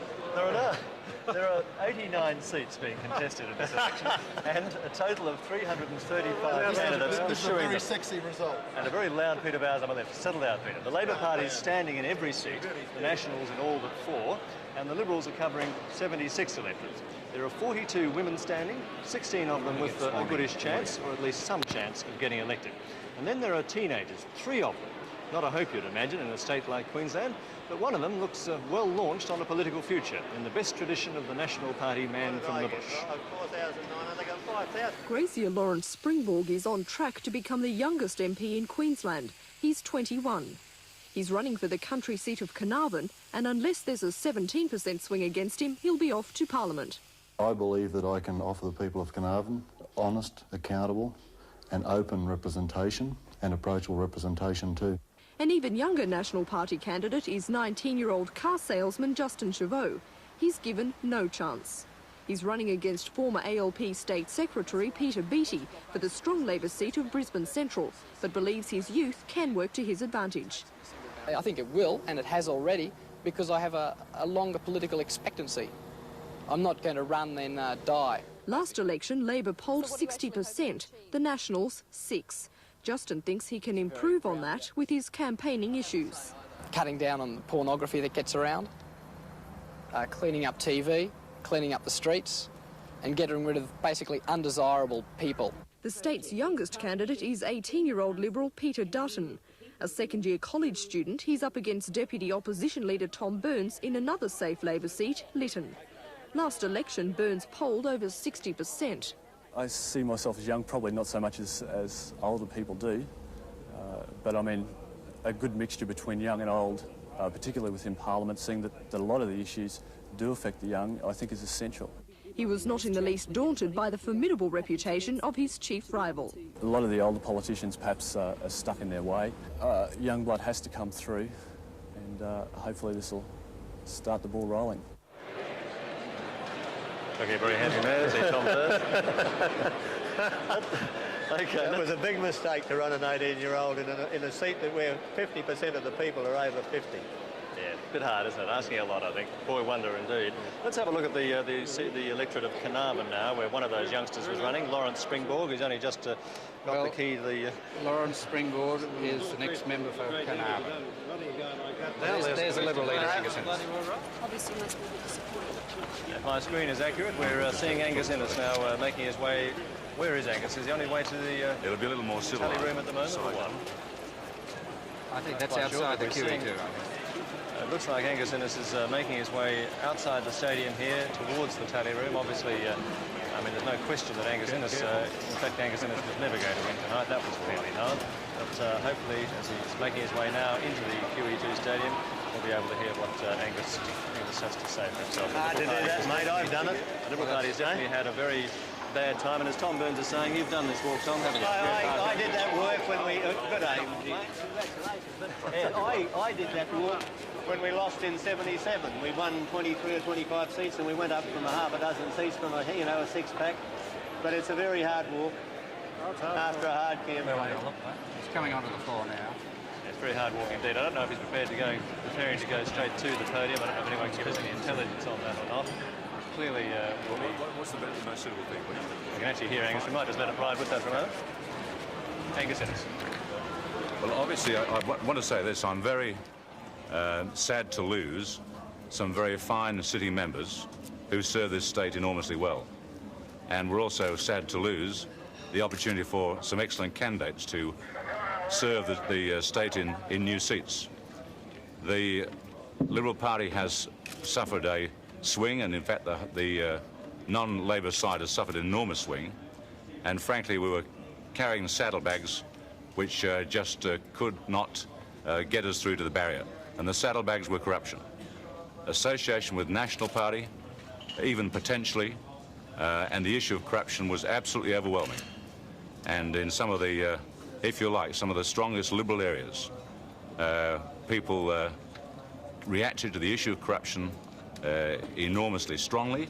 there are 89 seats being contested in this election, and a total of 335 candidates pursuing them. This is a very sexy result. And a very loud Peter Bowers on my left. Settle down, Peter. The Labor Party is standing in every seat, the Nationals in all but 4, and the Liberals are covering 76 electorates. There are 42 women standing, 16 of them with a goodish chance, or at least some chance, of getting elected. And then there are teenagers, 3 of them. Not a hope, you'd imagine, in a state like Queensland, but one of them looks well launched on a political future, in the best tradition of the National Party man from the bush. Grazier Lawrence Springborg is on track to become the youngest MP in Queensland. He's 21. He's running for the country seat of Carnarvon, and unless there's a 17% swing against him, he'll be off to Parliament. I believe that I can offer the people of Carnarvon honest, accountable and open representation, and approachable representation too. An even younger National Party candidate is 19-year-old car salesman Justin Chavot. He's given no chance. He's running against former ALP State Secretary Peter Beattie for the strong Labor seat of Brisbane Central, but believes his youth can work to his advantage. I think it will, and it has already, because I have a longer political expectancy. I'm not going to run then die. Last election, Labor polled 60%, the Nationals 6%. Justin thinks he can improve on that with his campaigning issues. Cutting down on the pornography that gets around, cleaning up TV, cleaning up the streets, and getting rid of basically undesirable people. The state's youngest candidate is 18-year-old Liberal Peter Dutton. A second-year college student, he's up against Deputy Opposition Leader Tom Burns in another safe Labor seat, Lytton. Last election, Burns polled over 60%. I see myself as young, probably not so much as older people do, but I mean a good mixture between young and old, particularly within Parliament, seeing that a lot of the issues do affect the young, I think is essential. He was not in the least daunted by the formidable reputation of his chief rival. A lot of the older politicians perhaps are stuck in their way. Young blood has to come through, and hopefully this will start the ball rolling. Okay, very happy man. See Tom first. Okay, that was a big mistake to run an 18-year-old in a seat where 50% of the people are over 50. Yeah, a bit hard, isn't it? Asking a lot, I think. Boy wonder indeed. Let's have a look at the electorate of Carnarvon now, where one of those youngsters was running, Lawrence Springborg, who's only just got the key to the... Lawrence Springborg is the next member for Carnarvon. There's a Liberal leader, Angus Innes. Obviously must be disappointed. If my screen is accurate, we're seeing Angus Innes now making his way... Where is Angus? Is he on his way to the It'll be a little more civil tally room at the moment, or what? I think that's outside the QE2, I think. It looks like Angus Innes is making his way outside the stadium here towards the tally room. Obviously, I mean, there's no question that Angus Innes, in fact, Angus Innes was never going to win tonight. That was clearly known. But hopefully, as he's making his way now into the QE2 stadium, we'll be able to hear what Angus has to say for himself. Hard to do that, mate. I've done it. The Liberal Party's definitely had a very bad time, and as Tom Burns is saying, you've done this walk, Tom, haven't you? I did that work when we... Good aim, I did that work when we lost in 77. We won 23 or 25 seats, and we went up from a half a dozen seats from a six-pack. But it's a very hard walk after a hard campaign. He's coming onto the floor now. It's very hard walk indeed. I don't know if he's preparing to go straight to the podium. I don't know if anyone can give us any intelligence on that or not. Clearly, what's the most suitable thing? You can actually hear Angus. We might just let it ride with that for a moment. Angus Innes. Well, obviously, I want to say this. I'm very sad to lose some very fine city members who serve this state enormously well. And we're also sad to lose the opportunity for some excellent candidates to serve the state in new seats. The Liberal Party has suffered a swing, and in fact the non-Labor side has suffered an enormous swing, and frankly we were carrying saddlebags which just could not get us through to the barrier, and the saddlebags were corruption, association with National Party, even potentially, and the issue of corruption was absolutely overwhelming. And in some of the, if you like, some of the strongest Liberal areas, people reacted to the issue of corruption enormously strongly,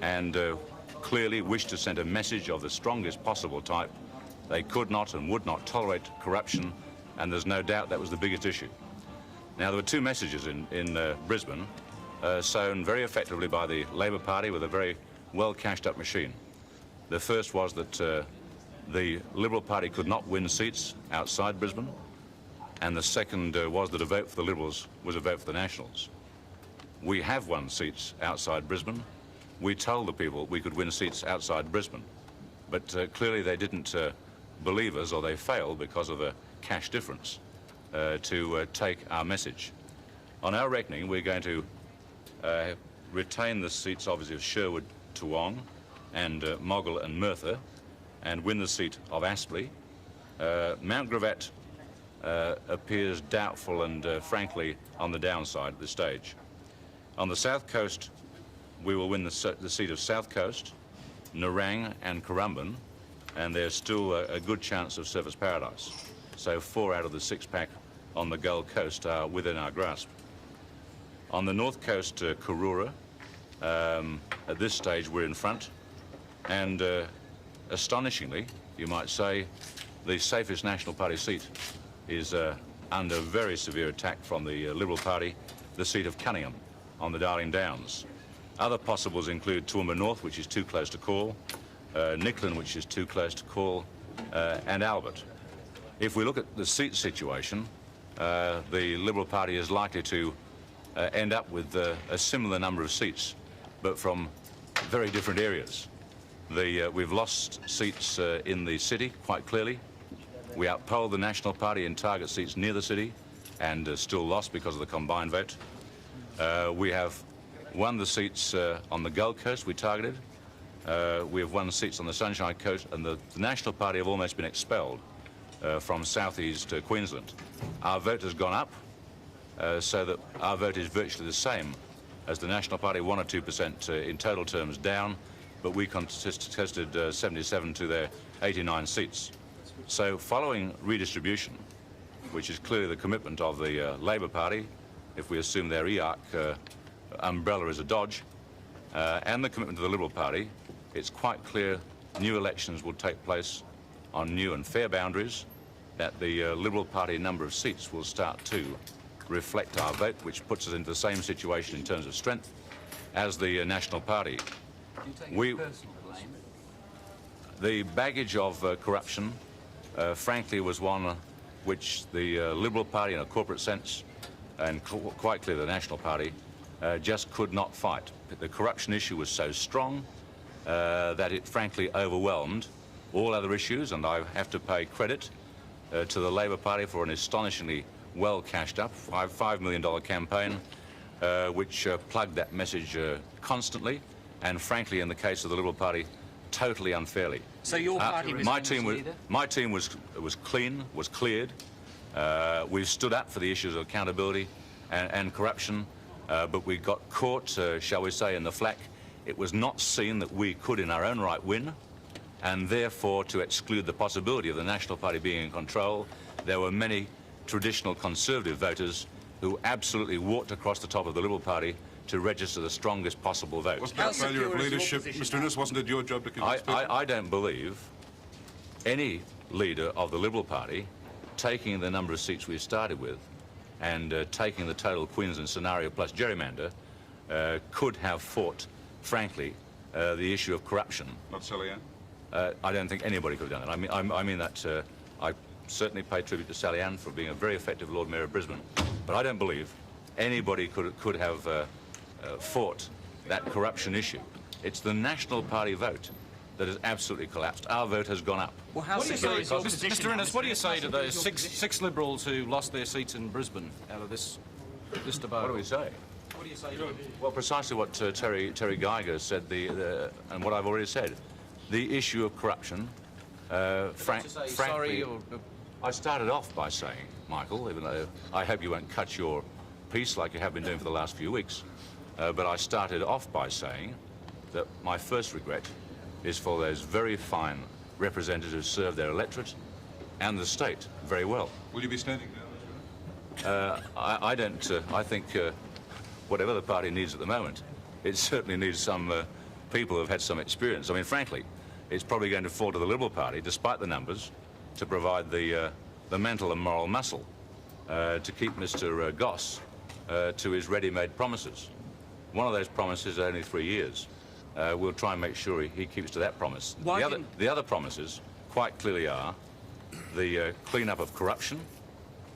and clearly wished to send a message of the strongest possible type. They could not and would not tolerate corruption, and there's no doubt that was the biggest issue. Now, there were two messages in Brisbane, sown very effectively by the Labor Party with a very well cashed up machine. The first was that the Liberal Party could not win seats outside Brisbane, and the second was that a vote for the Liberals was a vote for the Nationals. We have won seats outside Brisbane. We told the people we could win seats outside Brisbane, but clearly they didn't believe us, or they failed because of a cash difference to take our message. On our reckoning, we're going to retain the seats, obviously, of Sherwood, Toowong, and Moggill and Merthyr, and win the seat of Aspley. Mount Gravatt appears doubtful and, frankly, on the downside at this stage. On the South Coast, we will win the seat of South Coast, Nerang and Currumbin, and there's still a good chance of Surfers Paradise. So 4 out of the 6-pack on the Gold Coast are within our grasp. On the North Coast, Karura, at this stage we're in front, and astonishingly, you might say, the safest National Party seat is under very severe attack from the Liberal Party, the seat of Cunningham on the Darling Downs. Other possibles include Toowoomba North, which is too close to call, Nicklin, which is too close to call, and Albert. If we look at the seat situation, the Liberal Party is likely to end up with a similar number of seats, but from very different areas. We've lost seats in the city, quite clearly. We outpolled the National Party in target seats near the city and still lost because of the combined vote. We have won the seats on the Gold Coast we targeted. We have won seats on the Sunshine Coast, and the National Party have almost been expelled from southeast Queensland. Our vote has gone up, so that our vote is virtually the same as the National Party, 1 or 2% in total terms down, but we contested 77 to their 89 seats. So following redistribution, which is clearly the commitment of the Labor Party, if we assume their EARC umbrella is a dodge, and the commitment of the Liberal Party, it's quite clear new elections will take place on new and fair boundaries, that the Liberal Party number of seats will start to reflect our vote, which puts us into the same situation in terms of strength as the National Party. The baggage of corruption, frankly, was one which the Liberal Party, in a corporate sense, and quite clearly the National Party, just could not fight. The corruption issue was so strong that it frankly overwhelmed all other issues, and I have to pay credit to the Labor Party for an astonishingly well cashed up $5 million campaign which plugged that message constantly, and frankly, in the case of the Liberal Party, totally unfairly. So your party was my team was clean, was cleared. We stood up for the issues of accountability and corruption, but we got caught, shall we say, in the flak. It was not seen that we could in our own right win, and therefore to exclude the possibility of the National Party being in control, there were many traditional Conservative voters who absolutely walked across the top of the Liberal Party to register the strongest possible vote. Wasn't that failure of leadership, Mr. Innes? Wasn't it your job to convince people? I don't believe any leader of the Liberal Party, taking the number of seats we've started with and taking the total Queensland scenario plus gerrymander, could have fought, frankly, the issue of corruption. Not Sally Ann? I don't think anybody could have done that. I mean that I certainly pay tribute to Sally Ann for being a very effective Lord Mayor of Brisbane, but I don't believe anybody could have fought that corruption issue. It's the National Party vote that has absolutely collapsed. Our vote has gone up. Well, how secure is your position? Mr. Innes, what do you say to those six Liberals who lost their seats in Brisbane out of this debate? What do we say? What do you say? Well, precisely what Terry Geiger said, and what I've already said. The issue of corruption, frankly, I started off by saying, Michael, even though I hope you won't cut your piece like you have been doing for the last few weeks, but I started off by saying that my first regret is for those very fine representatives who serve their electorate and the state very well. Will you be standing down? I don't. I think whatever the party needs at the moment, it certainly needs some people who have had some experience. I mean, frankly, it's probably going to fall to the Liberal Party, despite the numbers, to provide the mental and moral muscle to keep Mr. Goss to his ready-made promises. One of those promises is only 3 years. We'll try and make sure he keeps to that promise. The other promises quite clearly are the clean-up of corruption,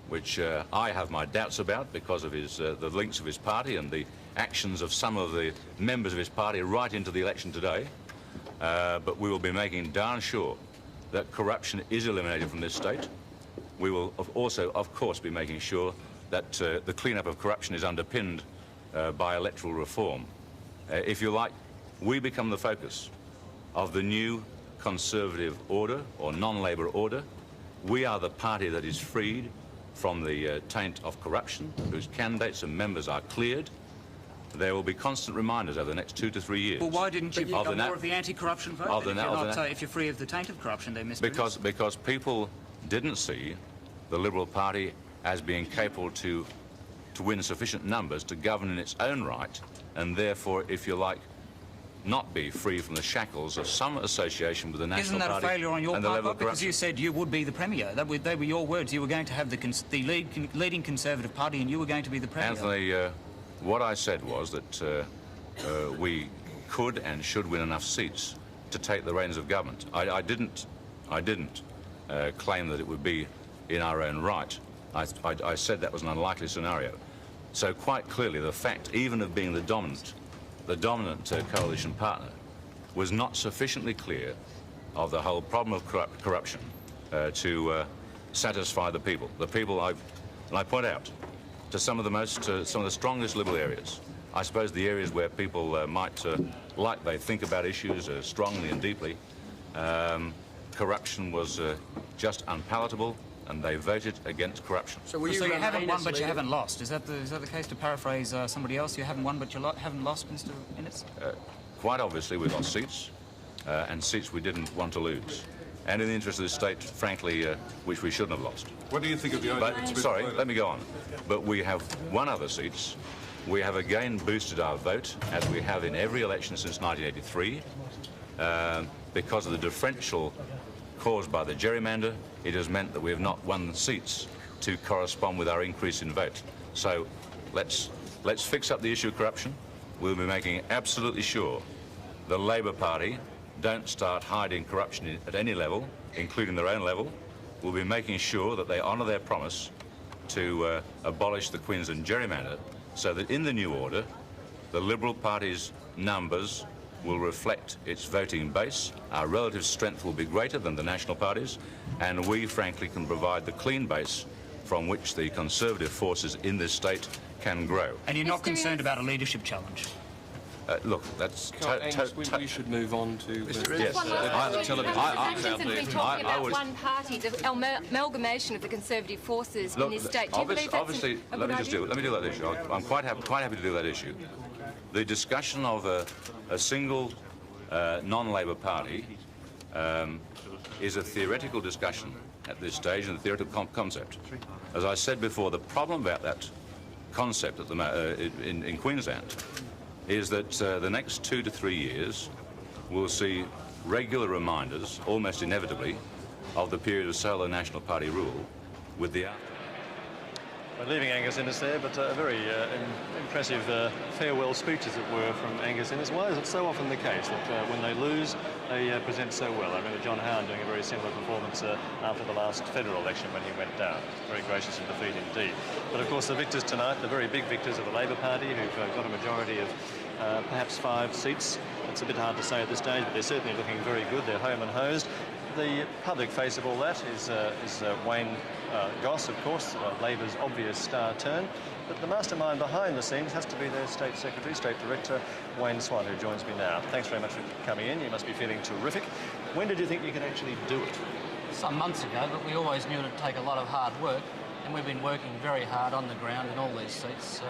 which I have my doubts about because of the links of his party and the actions of some of the members of his party right into the election today. But we will be making darn sure that corruption is eliminated from this state. We will also, of course, be making sure that the clean-up of corruption is underpinned by electoral reform. If you like, we become the focus of the new Conservative order or non-Labor order. We are the party that is freed from the taint of corruption, whose candidates and members are cleared. There will be constant reminders over the next 2 to 3 years. Well, why didn't you become more of the anti-corruption vote if you're free of the taint of corruption, then, Mr. Because people didn't see the Liberal Party as being capable to win sufficient numbers to govern in its own right, and therefore, if you like, not be free from the shackles of some association with the National Party. Isn't that a failure on your and the part, level of because you said you would be the Premier? They were your words. You were going to have the leading Conservative Party and you were going to be the Premier. Anthony, what I said was that we could and should win enough seats to take the reins of government. I didn't claim that it would be in our own right. I said that was an unlikely scenario. So quite clearly the fact even of being the dominant coalition partner was not sufficiently clear of the whole problem of corruption to satisfy the people. The people, and I point out, to some of the strongest Liberal areas. I suppose the areas where people might, like they think about issues strongly and deeply, corruption was just unpalatable, and they voted against corruption. So you haven't won, but you haven't lost. Is that the case? To paraphrase somebody else, you haven't won, but you haven't lost, Mr. Innes? Quite obviously, we lost seats, and seats we didn't want to lose. And in the interest of the state, frankly, which we shouldn't have lost. What do you think of the idea? Sorry, let me go on. But we have won other seats. We have again boosted our vote, as we have in every election since 1983. Because of the differential caused by the gerrymander, it has meant that we have not won seats to correspond with our increase in vote. So let's fix up the issue of corruption. We'll be making absolutely sure the Labor Party don't start hiding corruption at any level, including their own level. We'll be making sure that they honour their promise to abolish the Queensland gerrymander, so that in the new order, the Liberal Party's numbers will reflect its voting base, our relative strength will be greater than the National Party's, and we, frankly, can provide the clean base from which the Conservative forces in this state can grow. And you're not concerned about a leadership challenge? Look, that's... we should move on to... Yes. We're talking about one party, the amalgamation of the Conservative forces in this state. Do you believe that's obviously, let me do that issue. I'm quite happy to do that issue. The discussion of a single non-Labor party is a theoretical discussion at this stage and a theoretical concept. As I said before, the problem about that concept at in Queensland is that the next 2 to 3 years will see regular reminders, almost inevitably, of the period of solo National Party rule with the... We're leaving Angus Innes there, but a very impressive farewell speech, as it were, from Angus Innes. Why is it so often the case that when they lose, they present so well? I remember John Howard doing a very similar performance after the last federal election when he went down. Very gracious in defeat indeed. But of course the victors tonight, the very big victors of the Labor Party, who've got a majority of perhaps 5 seats. It's a bit hard to say at this stage, but they're certainly looking very good. They're home and hosed. The public face of all that is Wayne Goss, of course, Labor's obvious star turn. But the mastermind behind the scenes has to be their State Secretary, State Director, Wayne Swan, who joins me now. Thanks very much for coming in. You must be feeling terrific. When did you think you could actually do it? Some months ago, but we always knew it would take a lot of hard work, and we've been working very hard on the ground in all these seats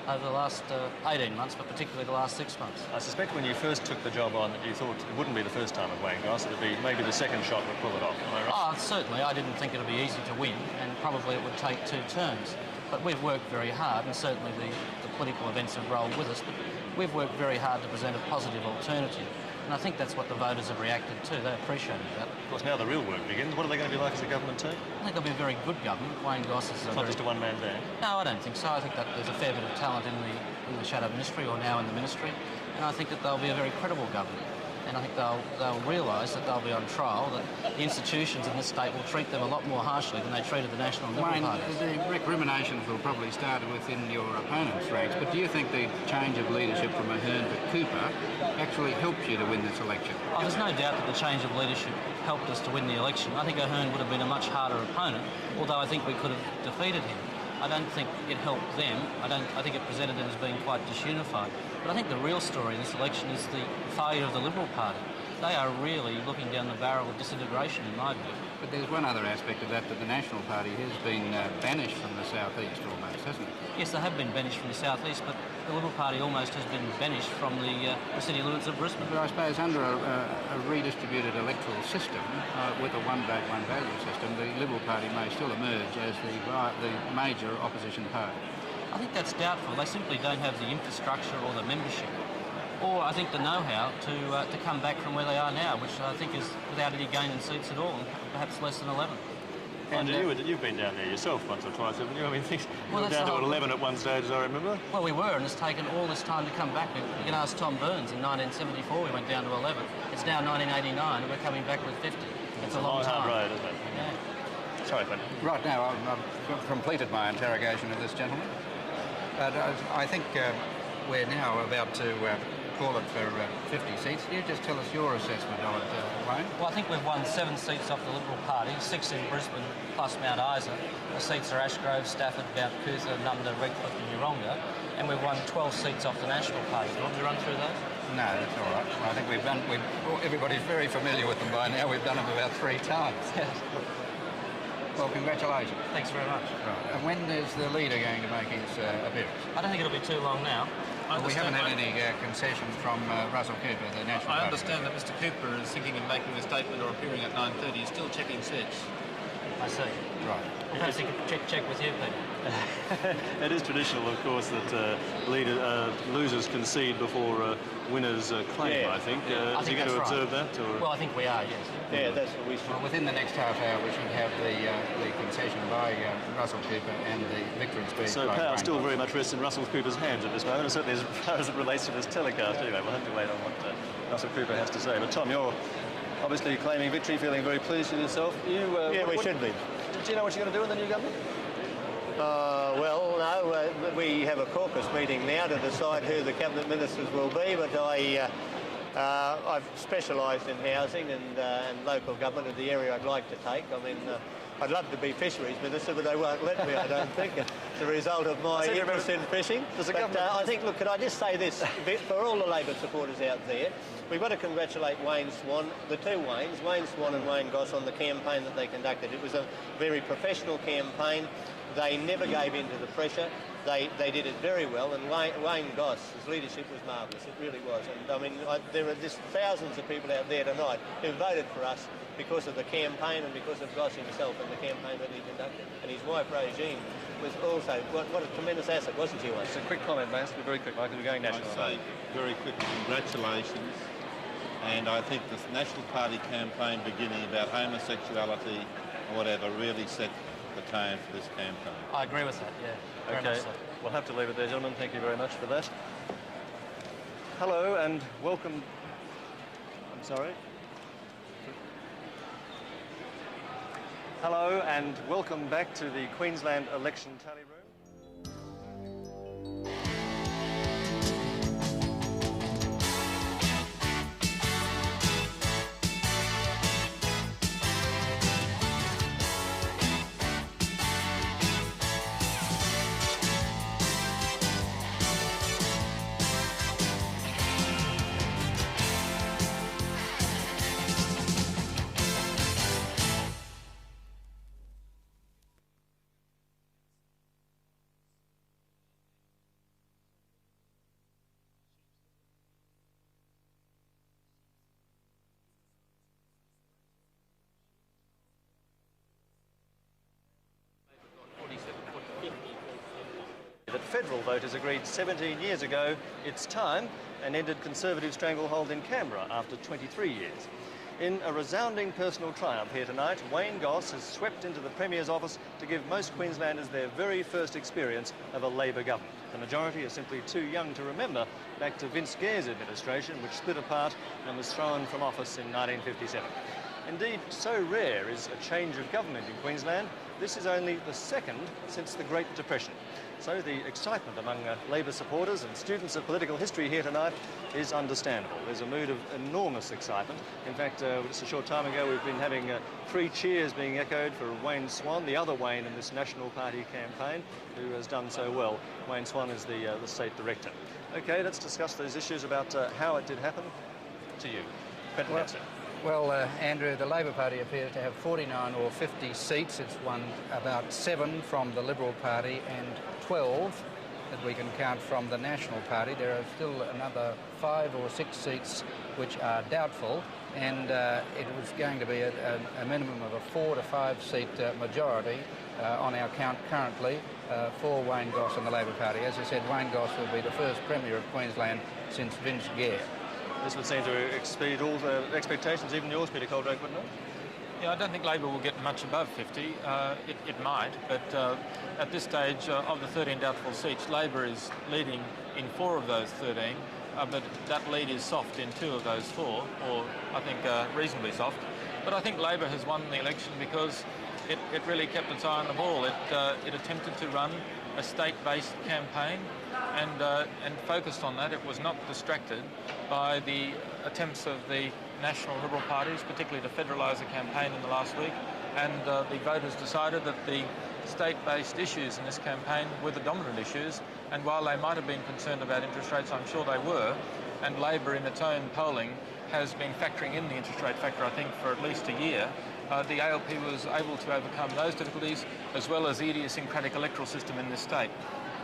over the last 18 months, but particularly the last 6 months. I suspect when you first took the job on, you thought it wouldn't be the first time of Wayne Goss, it would be maybe the second shot would pull it off. Am I right? Oh, certainly. I didn't think it would be easy to win, and probably it would take 2 terms. But we've worked very hard, and certainly the political events have rolled with us, but we've worked very hard to present a positive alternative. And I think that's what the voters have reacted to. They appreciated that. Of course, now the real work begins. What are they going to be like as a government team? I think they'll be a very good government. Wayne Goss is not just a one-man band. No, I don't think so. I think that there's a fair bit of talent in the shadow ministry, or now in the ministry, and I think that they'll be a very credible government. And I think they'll realise that they'll be on trial, that the institutions in this state will treat them a lot more harshly than they treated the National and Liberal parties. The recriminations will probably start within your opponent's ranks, but do you think the change of leadership from Ahern to Cooper actually helped you to win this election? Oh, there's no doubt that the change of leadership helped us to win the election. I think Ahern would have been a much harder opponent, although I think we could have defeated him. I don't think it helped them. I think it presented them as being quite disunified. But I think the real story in this election is the failure of the Liberal Party. they are really looking down the barrel of disintegration, in my view. But there's one other aspect of that the National Party has been banished from the southeast almost, hasn't it? Yes, they have been banished from the southeast, but the Liberal Party almost has been banished from the city limits of Brisbane. But I suppose under a redistributed electoral system, with a one vote, one value system, the Liberal Party may still emerge as the major opposition party. I think that's doubtful. They simply don't have the infrastructure or the membership, or I think the know-how to come back from where they are now, which I think is without any gain in seats at all, and perhaps less than 11. And you've been down there yourself once or twice, haven't you? I mean, you were down to 11 at one stage, as I remember. Well, we were, and it's taken all this time to come back. You can ask Tom Burns. In 1974, we went down to 11. It's now 1989, and we're coming back with 50. It's a long time. Hard road, isn't it? Yeah. Sorry, Clint. Right now, I've completed my interrogation of this gentleman. But I think we're now about to call it for 50 seats. Can you just tell us your assessment of it, Wayne? Well, I think we've won 7 seats off the Liberal Party, 6 in Brisbane plus Mount Isa. The seats are Ashgrove, Stafford, Mount Cootha, Nunda, Redcliffe and Yeronga. And we've won 12 seats off the National Party. Do you want me to run through those? No, that's all right. I think everybody's very familiar with them by now. We've done them about 3 times. Well, congratulations. Thanks very much. Right. And when is the leader going to make his appearance? I don't think it'll be too long now. Well, we haven't had any concessions from Russell Cooper, the National Party. I understand that Mr Cooper is thinking of making a statement or appearing at 9:30. He's still checking seats. I see. Right. Perhaps he could check with you, Peter. It is traditional, of course, that losers concede before winners claim, Yeah. I think. I Is he think going to that's observe right. that? Or? Well, I think we are, yes. Yeah, that's what we should. Well, within the next half hour, we should have the concession by Russell Cooper and the victory speech. So power still very much rests in Russell Cooper's hands at this moment, and certainly as far as it relates to this telecast. Anyway, we'll have to wait on what Russell Cooper has to say. But Tom, you're obviously claiming victory, feeling very pleased with yourself. Yeah, we should be. Do you know what you're going to do in the new government? Well, no, we have a caucus meeting now to decide who the cabinet ministers will be, but I've specialised in housing and local government in the area I'd like to take. I mean, I'd love to be fisheries minister, but they won't let me, I don't think. It's a result of my interest in fishing. But I think, look, could I just say this, for all the Labor supporters out there, we've got to congratulate Wayne Swan, the two Waynes, Wayne Swan and Wayne Goss, on the campaign that they conducted. It was a very professional campaign. They never gave in to the pressure. They did it very well, and Wayne Goss, his leadership was marvellous. It really was. And I mean, there are just thousands of people out there tonight who voted for us because of the campaign and because of Goss himself and the campaign that he conducted. And his wife, Regine, was also, what a tremendous asset, wasn't she, Wayne? Just a quick comment, man. Be very quick, Michael. We're going national. I'd say very quick congratulations. And I think the National Party campaign beginning about homosexuality or whatever really set the tone for this campaign. I agree with that, yeah. Very Okay, much so. we'll have to leave it there, gentlemen. Thank you very much for that. Hello and welcome. I'm sorry. Hello and welcome back to the Queensland election tally room. The federal voters agreed 17 years ago it's time and ended Conservative stranglehold in Canberra after 23 years. In a resounding personal triumph here tonight, Wayne Goss has swept into the Premier's office to give most Queenslanders their very first experience of a Labor government. The majority are simply too young to remember back to Vince Gare's administration, which split apart and was thrown from office in 1957. Indeed, so rare is a change of government in Queensland, this is only the second since the Great Depression. So the excitement among Labor supporters and students of political history here tonight is understandable. There's a mood of enormous excitement. In fact, just a short time ago, we've been having 3 cheers being echoed for Wayne Swan, the other Wayne in this National Party campaign, who has done so well. Wayne Swan is the State Director. OK, let's discuss those issues about how it did happen. To you. Well, Andrew, the Labor Party appears to have 49 or 50 seats. It's won about 7 from the Liberal Party and 12 that we can count from the National Party. There are still another 5 or 6 seats which are doubtful, and it was going to be a minimum of a 4 to 5 seat majority on our count currently for Wayne Goss and the Labor Party. As I said, Wayne Goss will be the first Premier of Queensland since Vince Gare. This would seem to exceed all the expectations, even yours, Peter Coldrake, wouldn't it? Yeah, I don't think Labor will get much above 50. It might, but at this stage, of the 13 doubtful seats, Labor is leading in 4 of those 13, but that lead is soft in 2 of those 4, or I think reasonably soft. But I think Labor has won the election because it really kept its eye on the ball. It attempted to run a state-based campaign and focused on that. It was not distracted by the attempts of the national Liberal parties, particularly to federalise the campaign in the last week, and the voters decided that the state-based issues in this campaign were the dominant issues, and while they might have been concerned about interest rates, I'm sure they were, and Labor in its own polling has been factoring in the interest rate factor, I think, for at least a year. The ALP was able to overcome those difficulties, as well as the idiosyncratic electoral system in this state.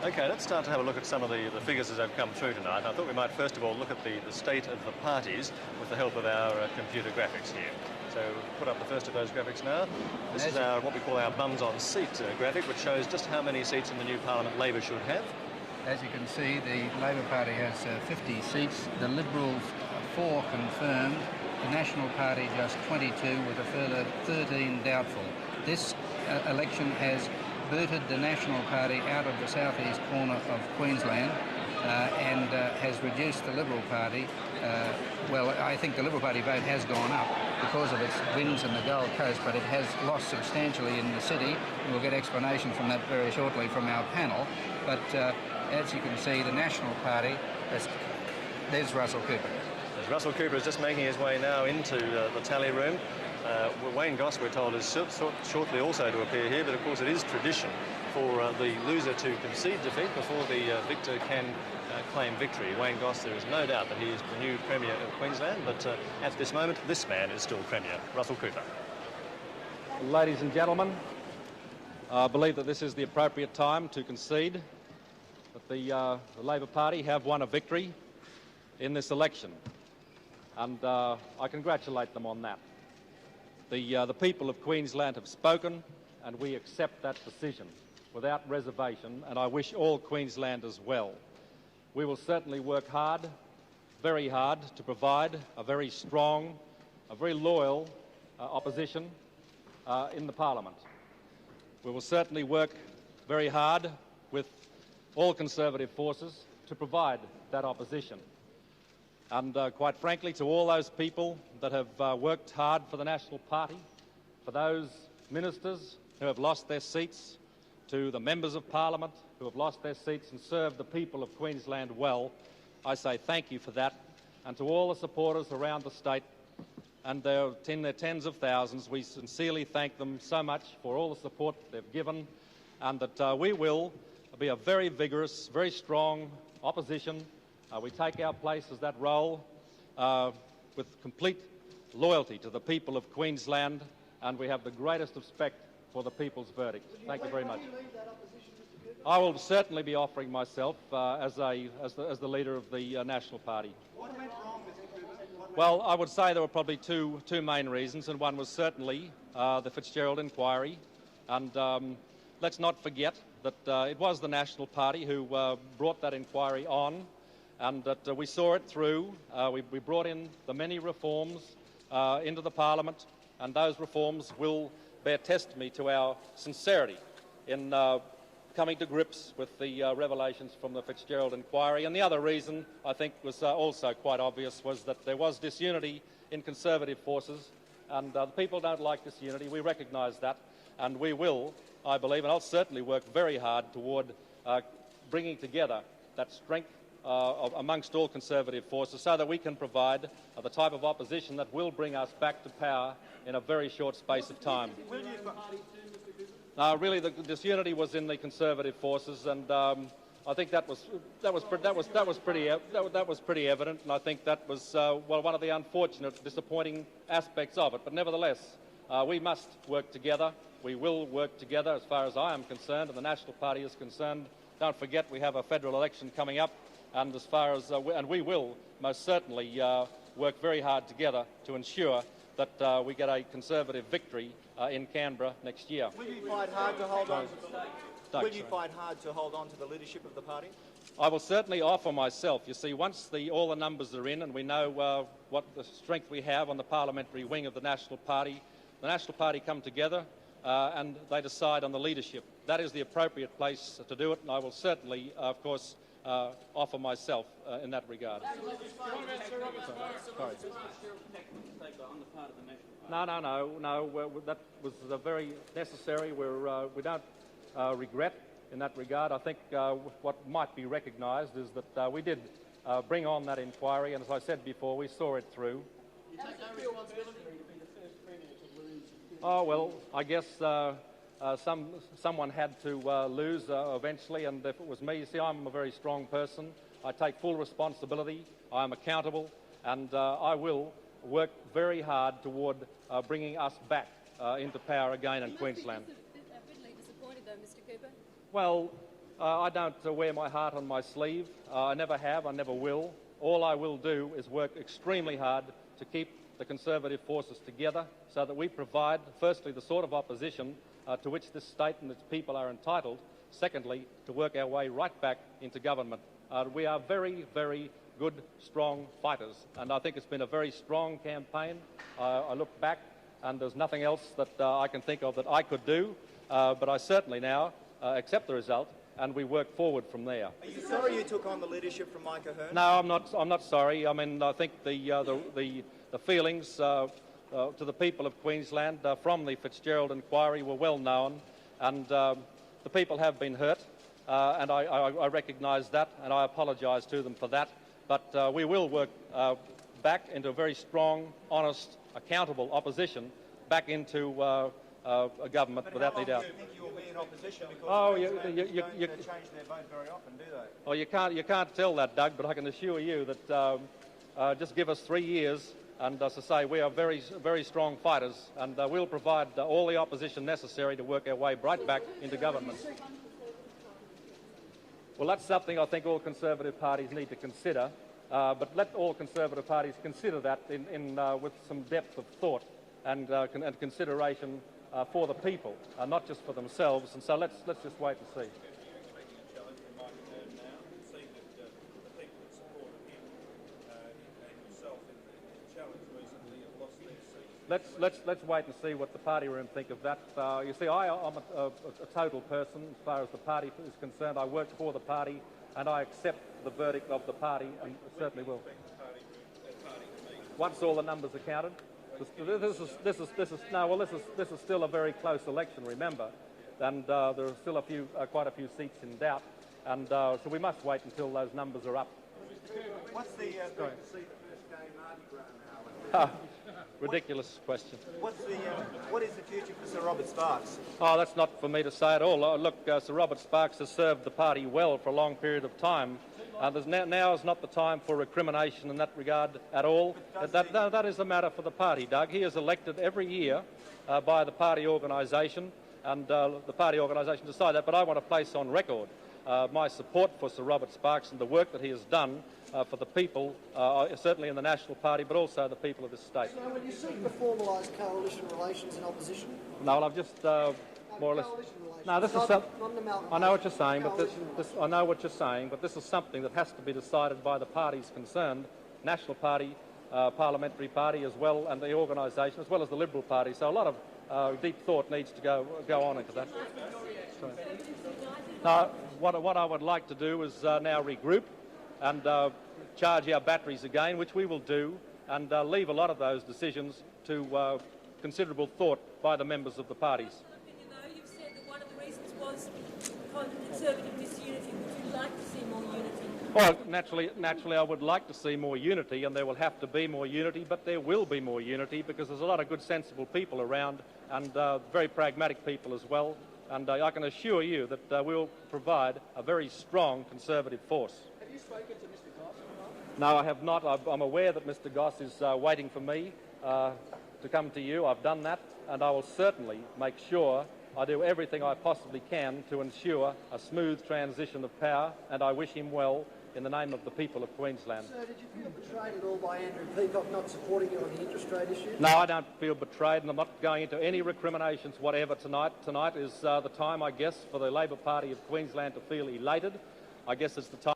OK, let's start to have a look at some of the figures as they've come through tonight. I thought we might first of all look at the state of the parties with the help of our computer graphics here. So put up the first of those graphics now. This is our what we call our bums on seat graphic, which shows just how many seats in the new parliament Labor should have. As you can see, the Labor Party has 50 seats, the Liberals 4 confirmed, the National Party just 22 with a further 13 doubtful. This election has booted the National Party out of the southeast corner of Queensland and has reduced the Liberal Party. Well, I think the Liberal Party vote has gone up because of its wins in the Gold Coast, but it has lost substantially in the city. We'll get explanation from that very shortly from our panel. But as you can see, the National Party, there's Russell Cooper. Russell Cooper is just making his way now into the tally room. Wayne Goss, we're told, is shortly also to appear here, but of course it is tradition for the loser to concede defeat before the victor can claim victory. Wayne Goss, there is no doubt that he is the new Premier of Queensland, but at this moment, this man is still Premier, Russell Cooper. Ladies and gentlemen, I believe that this is the appropriate time to concede that the Labor Party have won a victory in this election, and I congratulate them on that. The people of Queensland have spoken, and we accept that decision without reservation, and I wish all Queenslanders well. We will certainly work hard, very hard, to provide a very strong, a very loyal opposition in the Parliament. We will certainly work very hard with all Conservative forces to provide that opposition. And quite frankly, to all those people that have worked hard for the National Party, for those ministers who have lost their seats, to the members of Parliament who have lost their seats and served the people of Queensland well, I say thank you for that. And to all the supporters around the state, and in their tens of thousands, we sincerely thank them so much for all the support they've given, and that we will be a very vigorous, very strong opposition. We take our place as that role with complete loyalty to the people of Queensland, and we have the greatest respect for the people's verdict. Thank you very much. I will certainly be offering myself as the leader of the National Party. Well, I would say there were probably two main reasons, and one was certainly the Fitzgerald inquiry. And let's not forget that it was the National Party who brought that inquiry on, and that we saw it through. We brought in the many reforms into the Parliament, and those reforms will bear testimony to our sincerity in coming to grips with the revelations from the Fitzgerald inquiry. And the other reason, I think, was also quite obvious, was that there was disunity in Conservative forces, and the people don't like disunity. We recognise that, and we will, I believe, and I'll certainly work very hard toward bringing together that strength amongst all Conservative forces so that we can provide the type of opposition that will bring us back to power in a very short space of time. Really, the disunity was in the Conservative forces, and I think that was pretty evident, and I think that was well, one of the unfortunate, disappointing aspects of it. But nevertheless, we must work together. We will work together, as far as I am concerned, and the National Party is concerned. Don't forget, we have a federal election coming up, and as far as and we will most certainly work very hard together to ensure that we get a Conservative victory in Canberra next year. Will you fight hard to hold on? Will you fight hard to hold on to the leadership of the party? I will certainly offer myself. You see, once all the numbers are in and we know what the strength we have on the parliamentary wing of the National Party come together and they decide on the leadership. That is the appropriate place to do it, and I will certainly, of course, offer myself in that regard. Sorry. No. That was very necessary. We don't regret in that regard. I think what might be recognised is that we did bring on that inquiry, and as I said before, we saw it through. You take no responsibility to be the first Premier to lose. Oh, well, I guess someone had to lose eventually, and if it was me, you see, I'm a very strong person. I take full responsibility. I'm accountable, and I will work very hard toward bringing us back into power again in Queensland. Bitterly disappointed though, Mr. Cooper? Well, I don't wear my heart on my sleeve. I never have, I never will. All I will do is work extremely hard to keep the Conservative forces together so that we provide, firstly, the sort of opposition to which this state and its people are entitled. Secondly, to work our way right back into government. We are very, very good, strong fighters, and I think it's been a very strong campaign. I look back and there's nothing else that I can think of that I could do, but I certainly now accept the result and we work forward from there. Are you sorry you took on the leadership from Micah Hearn? No, I'm not sorry. I mean, I think the feelings to the people of Queensland from the Fitzgerald inquiry were well known, and the people have been hurt, and I recognise that, and I apologise to them for that. But we will work back into a very strong, honest, accountable opposition, back into a government without any doubt. How long do you think you will be in opposition? Because you don't change their vote very often, do they? Oh, you can't tell that, Doug, but I can assure you that just give us 3 years, and as I say, we are very, very strong fighters, and we'll provide all the opposition necessary to work our way right back into government. Well, that's something I think all Conservative parties need to consider, but let all Conservative parties consider that with some depth of thought and consideration for the people, not just for themselves. And so let's just wait and see. Let's wait and see what the party room think of that. You see, I'm a total person as far as the party is concerned. I work for the party, and I accept the verdict of the party, and certainly will. Once all the numbers are counted, this is still a very close election. Remember, and there are still quite a few seats in doubt, and so we must wait until those numbers are up. What's the seat that this game Mardi Gras now? Ridiculous question. What is the future for Sir Robert Sparks? Oh, that's not for me to say at all. Look, Sir Robert Sparks has served the party well for a long period of time. Now is not the time for recrimination in that regard at all. That is a matter for the party, Doug. He is elected every year by the party organisation, and the party organisation decide that. But I want to place on record my support for Sir Robert Sparks and the work that he has done for the people, certainly in the National Party, but also the people of this state. So will you seek to formalise coalition relations in opposition? No, I've just more or less. No, this is I know what you're saying, but I know what you're saying, but this is something that has to be decided by the parties concerned, National Party, Parliamentary Party as well, and the organisation, as well as the Liberal Party. So a lot of deep thought needs to go on into that. Sorry. Now, what I would like to do is now regroup and charge our batteries again, which we will do, and leave a lot of those decisions to considerable thought by the members of the parties. You've said that one of the reasons was Conservative disunity. Would you like to see more unity? Well, naturally I would like to see more unity, and there will have to be more unity, but there will be more unity because there's a lot of good, sensible people around, and very pragmatic people as well. and I can assure you that we'll provide a very strong Conservative force. Have you spoken to Mr Goss? No, I have not. I'm aware that Mr Goss is waiting for me to come to you. I've done that, and I will certainly make sure I do everything I possibly can to ensure a smooth transition of power, and I wish him well in the name of the people of Queensland. Sir, did you feel betrayed at all by Andrew Peacock not supporting you on the interest rate issue? No, I don't feel betrayed, and I'm not going into any recriminations whatever tonight. Tonight is the time, I guess, for the Labor Party of Queensland to feel elated. I guess it's the time